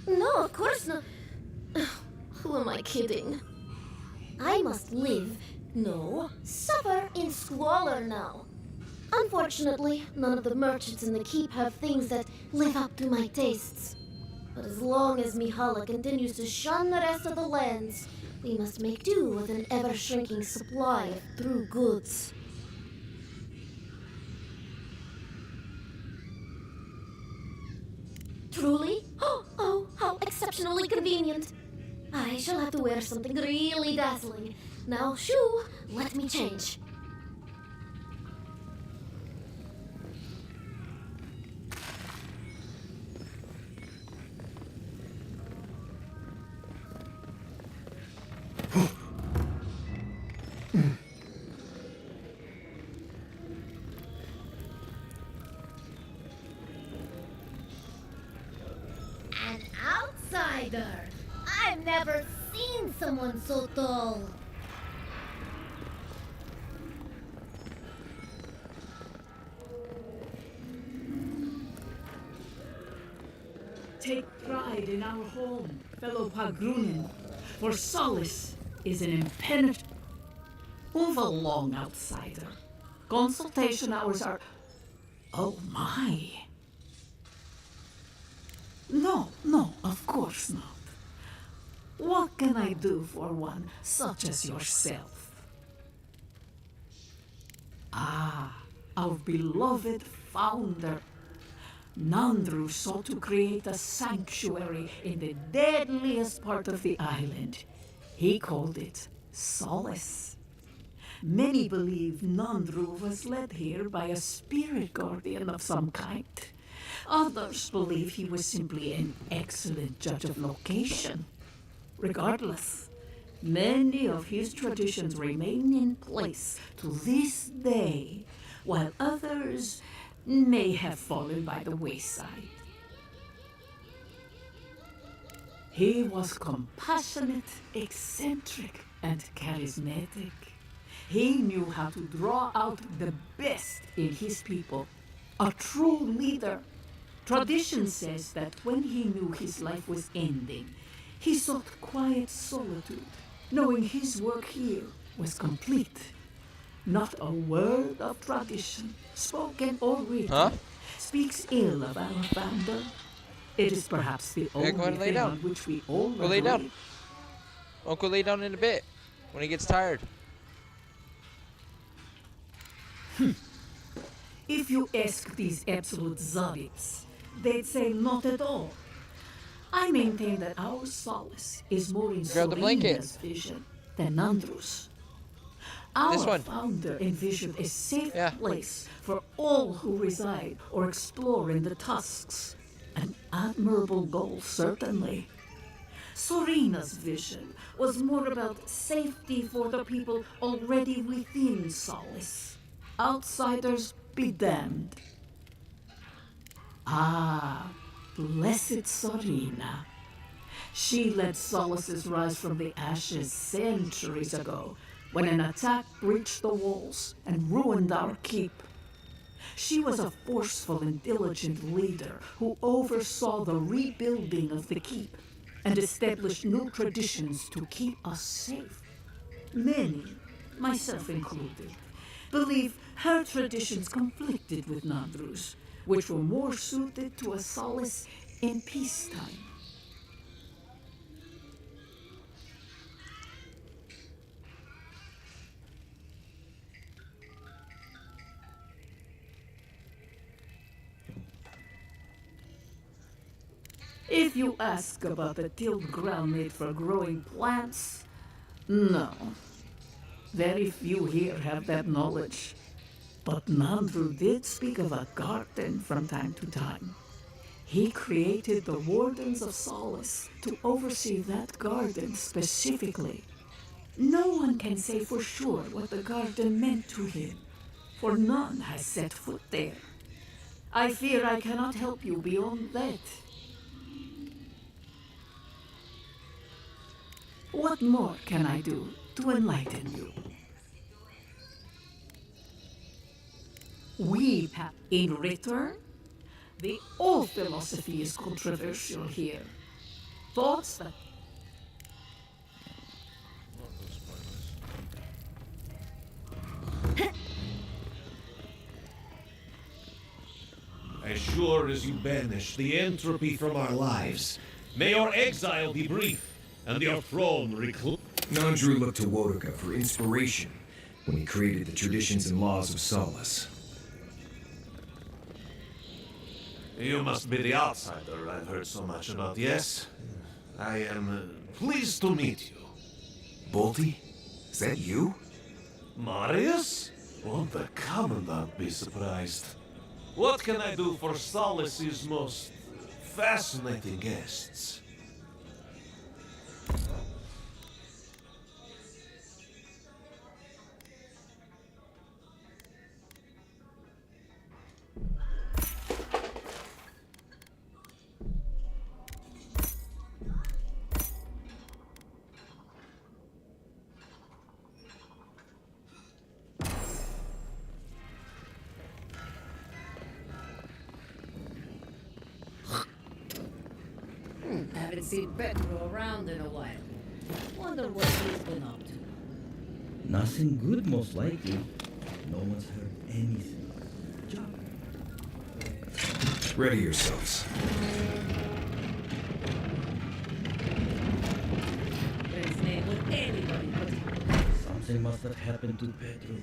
No, of course not. Who am I kidding? I must live, no, suffer in squalor now. Unfortunately, none of the merchants in the keep have things that live up to my tastes. But as long as Mihala continues to shun the rest of the lands, we must make do with an ever-shrinking supply of true goods. Truly? Oh, how exceptionally convenient. I shall have to wear something really dazzling. Now, shoo, let me change. outsider! I've never seen someone so tall! Take pride in our home, fellow Pagrunin, for solace is an impenetrable. Move along, outsider. Consultation hours are. Oh my. No, of course not. What can I do for one such as yourself? Ah, our beloved founder. Nandru sought to create a sanctuary in the deadliest part of the island. He called it Solace. Many believe Nandru was led here by a spirit guardian of some kind. Others believe he was simply an excellent judge of location. Regardless, many of his traditions remain in place to this day, while others may have fallen by the wayside. He was compassionate, eccentric, and charismatic. He knew how to draw out the best in his people. A true leader. Tradition says that when he knew his life was ending, he sought quiet solitude, knowing his work here was complete. Not a word of tradition, spoken or written, speaks ill of our founder. It is perhaps the only go ahead and lay thing down. on which we all Go lay down. agree. I'll go lay down in a bit when he gets tired. If you ask these absolute zobbits, they'd say not at all. I maintain that our solace is more in Grab the blanket. Serena's vision than Nandru's. This Our one. founder envisioned a safe place for all who reside or explore in the Tusks. An admirable goal, certainly. Serena's vision was more about safety for the people already within Solace. Outsiders be damned. Ah, blessed Serena. She led Solace's rise from the ashes centuries ago, when an attack breached the walls and ruined our keep. She was a forceful and diligent leader who oversaw the rebuilding of the keep and established new traditions to keep us safe. Many, myself included, believe her traditions conflicted with Nandru's, which were more suited to a Solace in peacetime. If you ask about the tilled ground made for growing plants, no. Very few here have that knowledge. But Nandru did speak of a garden from time to time. He created the Wardens of Solace to oversee that garden specifically. No one can say for sure what the garden meant to him, for none has set foot there. I fear I cannot help you beyond that. What more can I do to enlighten you? We have, in return, the old philosophy is controversial here. Thoughts that As sure as you banish the entropy from our lives, may your exile be brief, and your throne recluse. Nandru looked to Wodoka for inspiration when he created the traditions and laws of Solace. You must be the outsider I've heard so much about, yes? I am pleased to meet you. Bolty? Is that you? Marius? Won't the Commandant be surprised? What can I do for Solace's most fascinating guests? Haven't seen Petru around in a while. Wonder what he's been up to. Nothing good, most likely. No one's heard anything. Ready yourselves. His name with anybody but Something must have happened to Petru.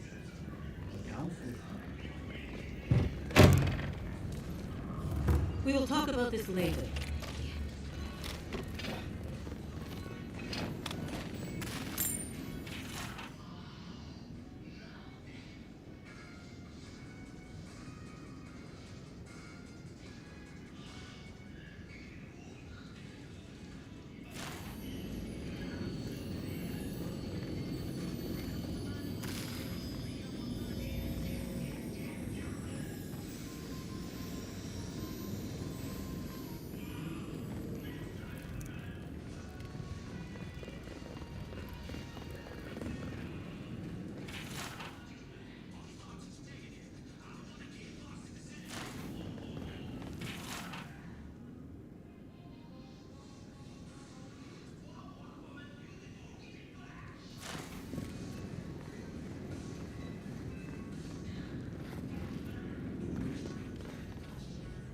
Council. We will talk about this later.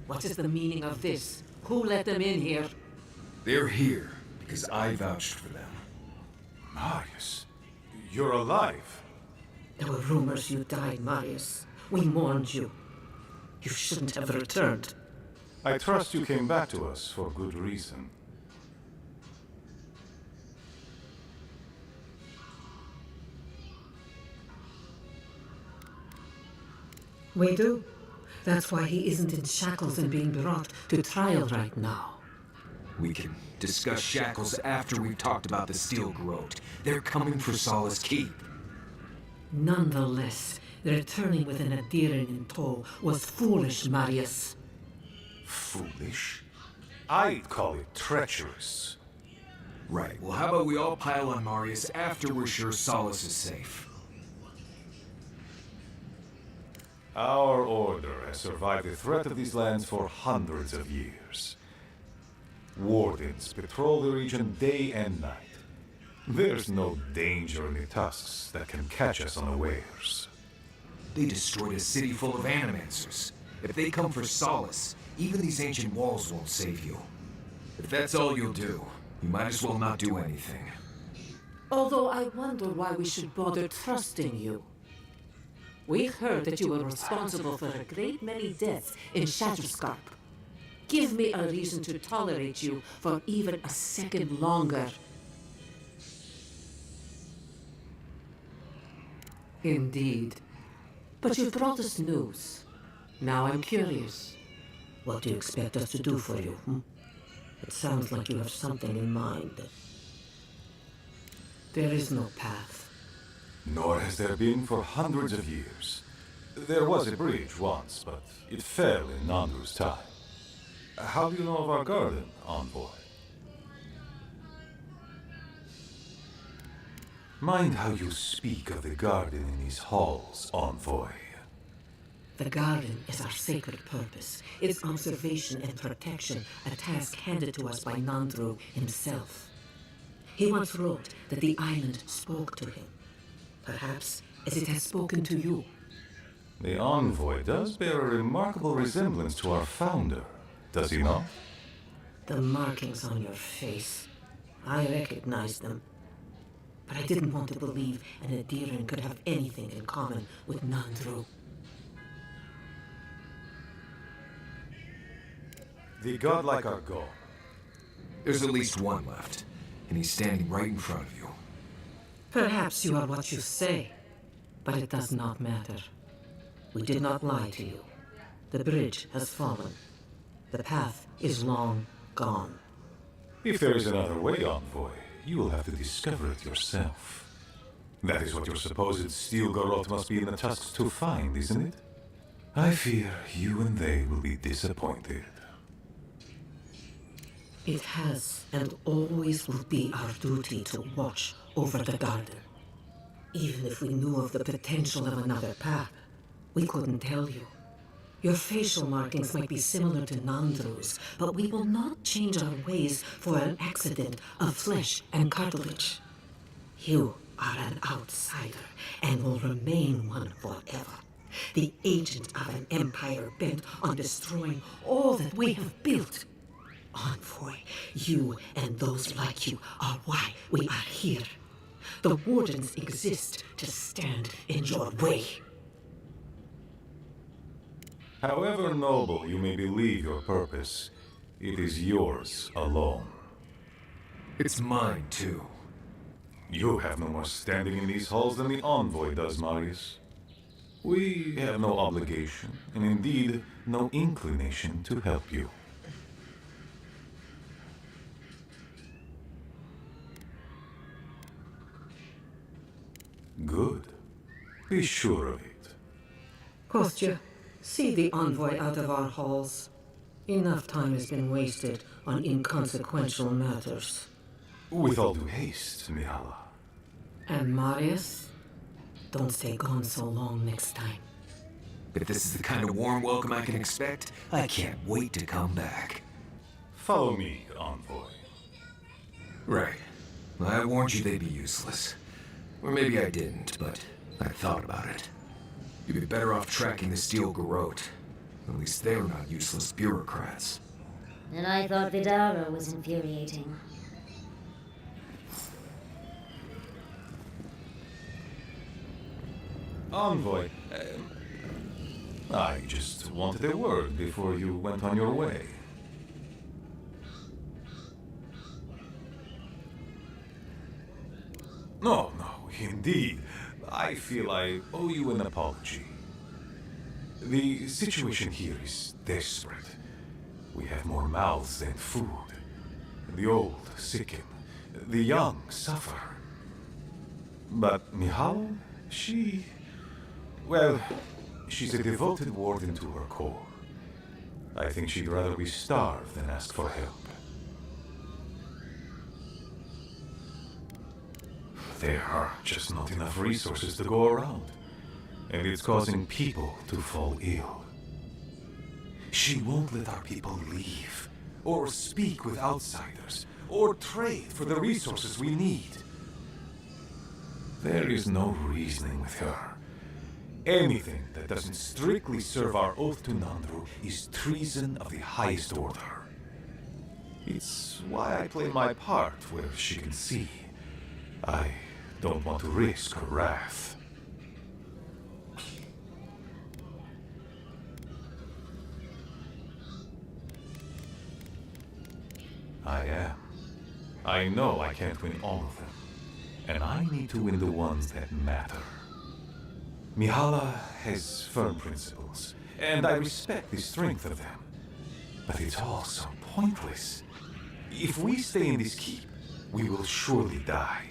What is the meaning of this? Who let them in here? They're here because I vouched for them. Marius, you're alive. There were rumors you died, Marius. We mourned you. You shouldn't have returned. I trust you came back to us for good reason. We do. That's why he isn't in shackles and being brought to trial right now. We can discuss shackles after we've talked about the Steel Garrote. They're coming for Solace Keep. Nonetheless, returning with an Adiran in tow was foolish, Marius. Foolish? I'd call it treacherous. Right, well how about we all pile on Marius after we're sure Solace is safe? Our order has survived the threat of these lands for hundreds of years. Wardens patrol the region day and night. There's no danger in the Tusks that can catch us unawares. They destroyed a city full of animancers. If they come for Solace, even these ancient walls won't save you. If that's all you'll do, you might as well not do anything. Although I wonder why we should bother trusting you. We heard that you were responsible for a great many deaths in Shatterscarp. Give me a reason to tolerate you for even a second longer. Indeed. But you've brought us news. Now I'm curious. What do you expect us to do for you? It sounds like you have something in mind. There is no path. Nor has there been for hundreds of years. There was a bridge once, but it fell in Nandru's time. How do you know of our garden, envoy? Mind how you speak of the garden in these halls, envoy. The garden is our sacred purpose. Its observation and protection, a task handed to us by Nandru himself. He once wrote that the island spoke to him. Perhaps as it has spoken to you. The envoy does bear a remarkable resemblance to our founder, does he not? The markings on your face. I recognized them. But I didn't want to believe an Adiran could have anything in common with Nandru. The godlike are gone. There's at least one left, and he's standing right in front of you. Perhaps you are what you say, but it does not matter. We did not lie to you. The bridge has fallen. The path is long gone. If there is another way, envoy, you will have to discover it yourself. That is what your supposed Steel Garrote must be in the Tusks to find, isn't it? I fear you and they will be disappointed. It has and always will be our duty to watch over the garden. Even if we knew of the potential of another path, we couldn't tell you. Your facial markings might be similar to Nandru's, but we will not change our ways for an accident of flesh and cartilage. You are an outsider and will remain one forever. The agent of an empire bent on destroying all that we have built. Envoy, you and those like you are why we are here. The Wardens exist to stand in your way. However noble you may believe your purpose, it is yours alone. It's mine, too. You have no more standing in these halls than the Envoy does, Marius. We have no obligation, and indeed, no inclination to help you. Good. Be sure of it. Kostya, see the Envoy out of our halls. Enough time has been wasted on inconsequential matters. With all due haste, Mihala. And Marius? Don't stay gone so long next time. If this is the kind of warm welcome I can expect, I can't wait to come back. Follow me, Envoy. Right. Well, I warned you they'd be useless. Or maybe I didn't, but I thought about it. You'd be better off tracking the Steel Garrote. At least they're not useless bureaucrats. And I thought Vidara was infuriating. Envoy, I just wanted a word before you went on your way. No, indeed. I feel I owe you an apology. The situation here is desperate. We have more mouths than food. The old sicken. The young suffer. But Mihala, well, she's a devoted warden to her core. I think she'd rather be starved than ask for help. There are just not enough resources to go around, and it's causing people to fall ill. She won't let our people leave, or speak with outsiders, or trade for the resources we need. There is no reasoning with her. Anything that doesn't strictly serve our oath to Nandru is treason of the highest order. It's why I play my part where she can see. I don't want to risk her wrath. I am. I know I can't win all of them, and I need to win the ones that matter. Mihala has firm principles, and I respect the strength of them. But it's all so pointless. If we stay in this keep, we will surely die.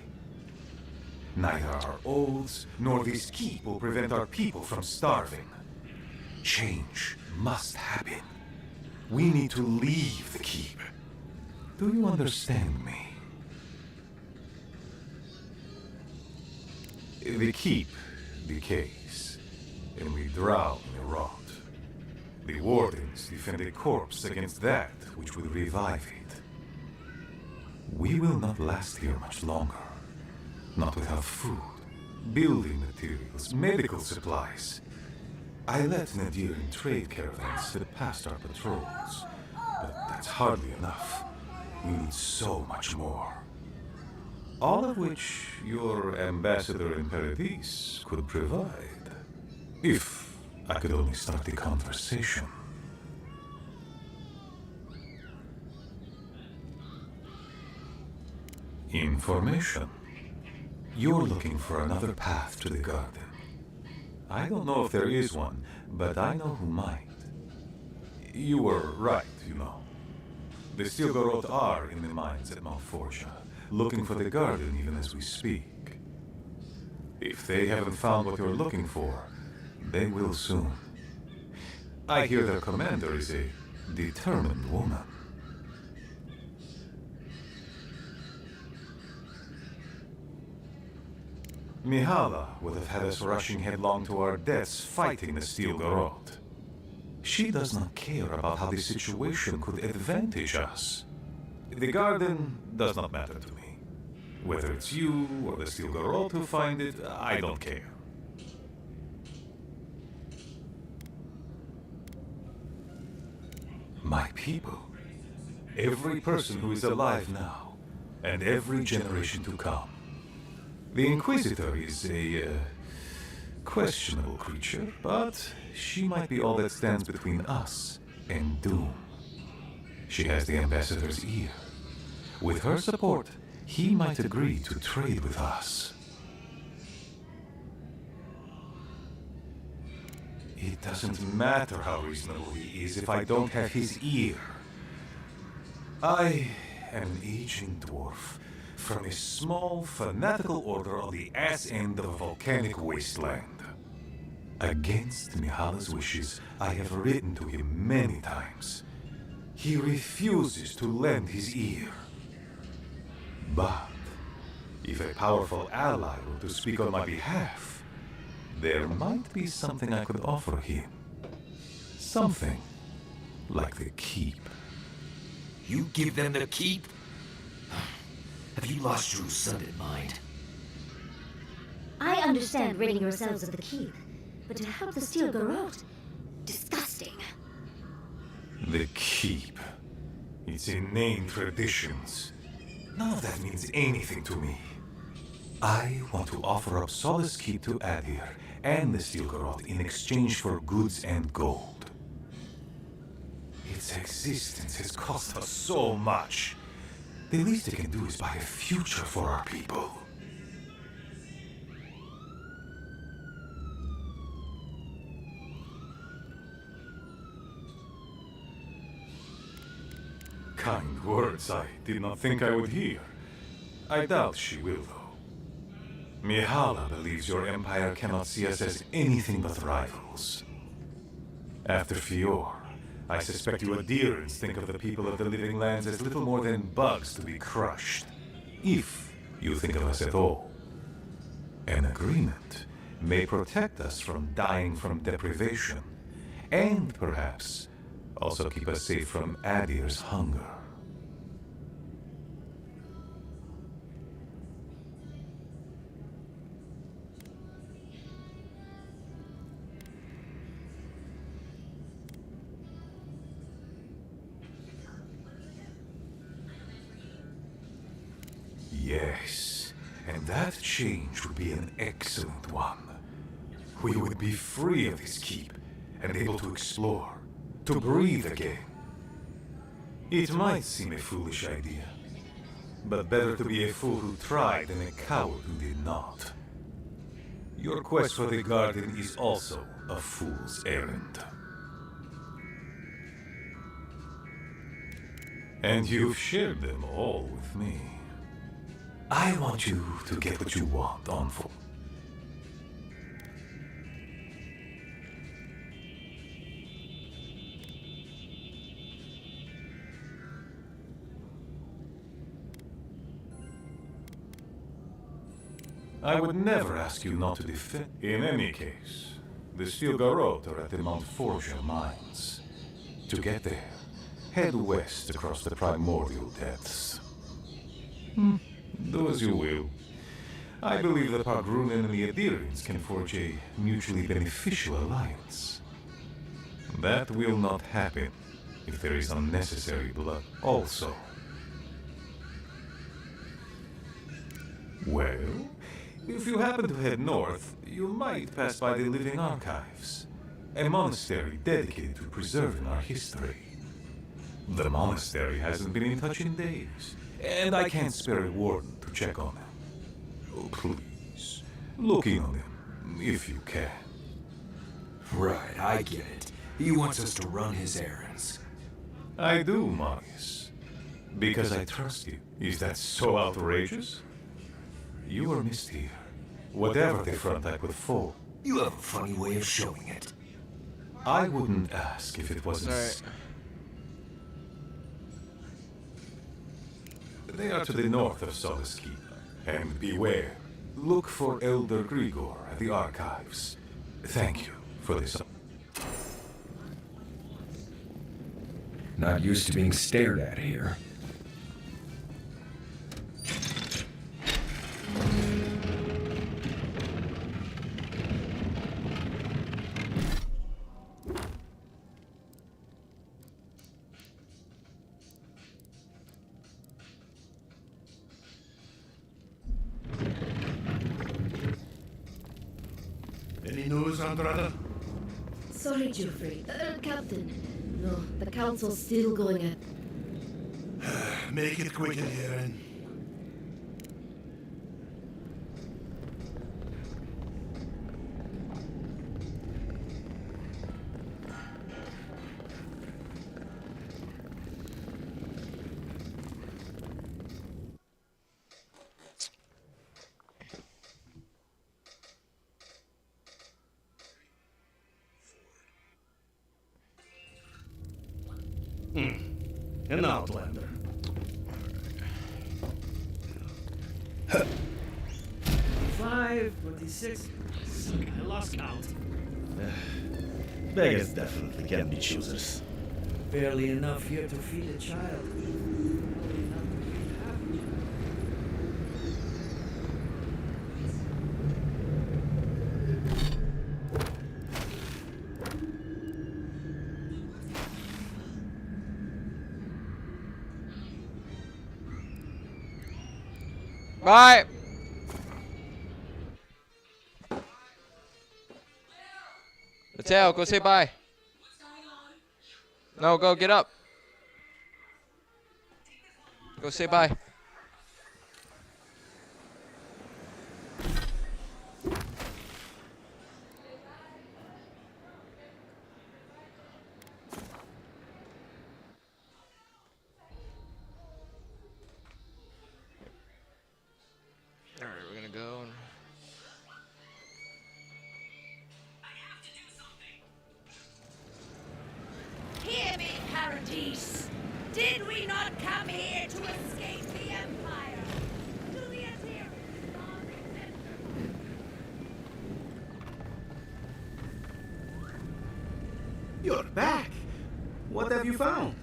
Neither our oaths nor this keep will prevent our people from starving. Change must happen. We need to leave the keep. Do you understand me? The keep decays, and we drown in rot. The wardens defend a corpse against that which will revive it. We will not last here much longer. Not without food, building materials, medical supplies. I let Nadir in trade caravans slip past our patrols, but that's hardly enough. We need so much more. All of which your ambassador in Paradis could provide. If I could only start the conversation. Information. You're looking for another path to the garden. I don't know if there is one, but I know who might. You were right, you know. The Steel Garrote are in the mines at Mount Forja, looking for the garden even as we speak. If they haven't found what you're looking for, they will soon. I hear their commander is a determined woman. Mihala would have had us rushing headlong to our deaths fighting the Steel Garrote. She does not care about how the situation could advantage us. The garden does not matter to me. Whether it's you or the Steel Garrote who find it, I don't care. My people. Every person who is alive now, and every generation to come. The Inquisitor is a questionable creature, but she might be all that stands between us and doom. She has the Ambassador's ear. With her support, he might agree to trade with us. It doesn't matter how reasonable he is if I don't have his ear. I am an aging dwarf from a small, fanatical order on the ass end of a volcanic wasteland. Against Mihala's wishes, I have written to him many times. He refuses to lend his ear. But if a powerful ally were to speak on my behalf, there might be something I could offer him. Something like the keep. You give them the keep? Have you lost your sundered mind? I understand ridding yourselves of the keep, but to help the Steel Garrote? Disgusting. The keep. Its inane traditions. None of that means anything to me. I want to offer up Solace Keep to Adir and the Steel Garrote in exchange for goods and gold. Its existence has cost us so much. The least it can do is buy a future for our people. Kind words I did not think I would hear. I doubt she will, though. Mihala believes your empire cannot see us as anything but rivals. After Fior, I suspect you Adirans think of the people of the Living Lands as little more than bugs to be crushed. If you think of us at all. An agreement may protect us from dying from deprivation, and perhaps also keep us safe from Adir's hunger. Yes, and that change would be an excellent one. We would be free of this keep and able to explore, to breathe again. It might seem a foolish idea, but better to be a fool who tried than a coward who did not. Your quest for the garden is also a fool's errand. And you've shared them all with me. I want you to get what you want on full. I would never ask you not to defend. In any case, the Steel Garrote are at the Mount Forger mines. To get there, head west across the primordial depths. Do as you will. I believe the Pargrunen and the Adirians can forge a mutually beneficial alliance. That will not happen if there is unnecessary blood also. Well, if you happen to head north, you might pass by the Living Archives, a monastery dedicated to preserving our history. The monastery hasn't been in touch in days, and I can't spare a warden to check on them. Oh, please, look in on them, if you can. Right, I get it. He wants us to run his errands. I do, Marius. Because I trust you. Is that so outrageous? You are missed here. Whatever the front I put forward. You have a funny way of showing it. I wouldn't ask if it wasn't... Right. They are to the north of Solace Keep. And beware, look for Elder Grigor at the archives. Thank you for this. Not used to being stared at here. Any news, Andrada? Sorry, Geoffrey. Captain. No, the council's still going at... Make it quick in here, and... An outlander. 26. I lost count. Beggars definitely can be choosers. Barely enough here to feed a child. Bye. Mateo, go say bye. No, go get up. Go say bye. All right, we're gonna go. Hear me, Paradise. Did we not come here to escape the Empire? To the adherents of resistance? You're back. What have you found?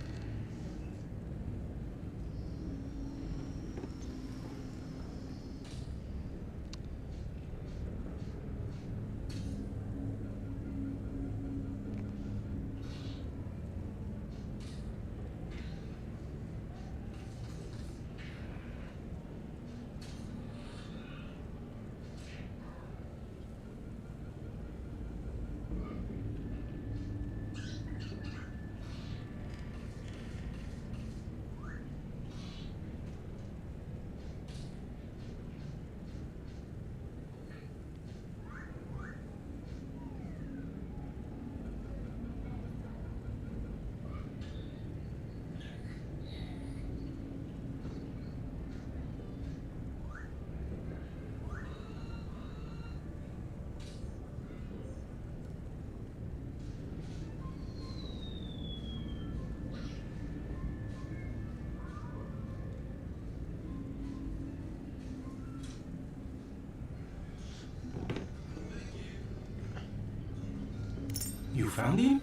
You found him?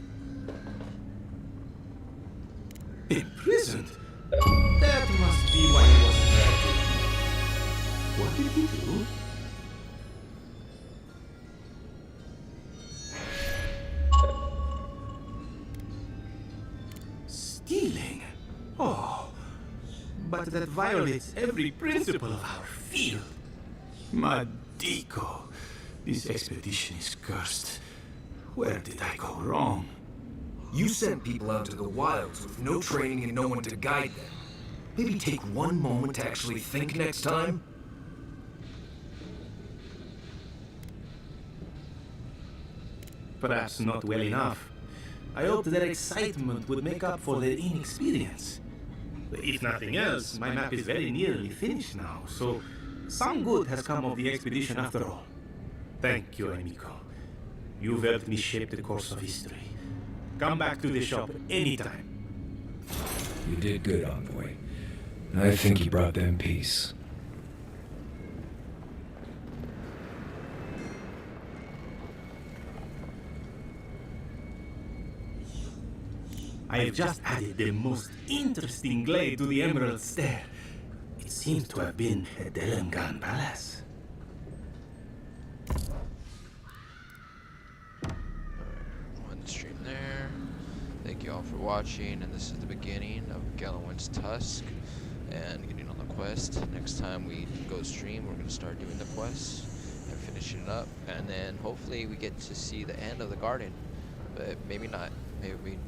Imprisoned? That must be why he wasn't there. What did he do? Stealing? Oh, but that violates every principle of our field. Madico, this expedition is cursed. Where did I go wrong? You sent people out to the wilds with no training and no one to guide them. Maybe take one moment to actually think next time? Perhaps not well enough. I hoped their excitement would make up for their inexperience. If nothing else, my map is very nearly finished now, so some good has come of the expedition after all. Thank you, amico. You've helped me shape the course of history. Come back to the shop anytime. You did good, Envoy. I think you brought them peace. I have just added the most interesting glade to the Emerald Stair. It seems to have been a Delengan palace. One stream there. Thank you all for watching, and this is the beginning of Galawain's Tusk and getting on the quest. Next time we go stream, we're going to start doing the quests and finishing it up, and then hopefully we get to see the end of the garden, but maybe not. Maybe we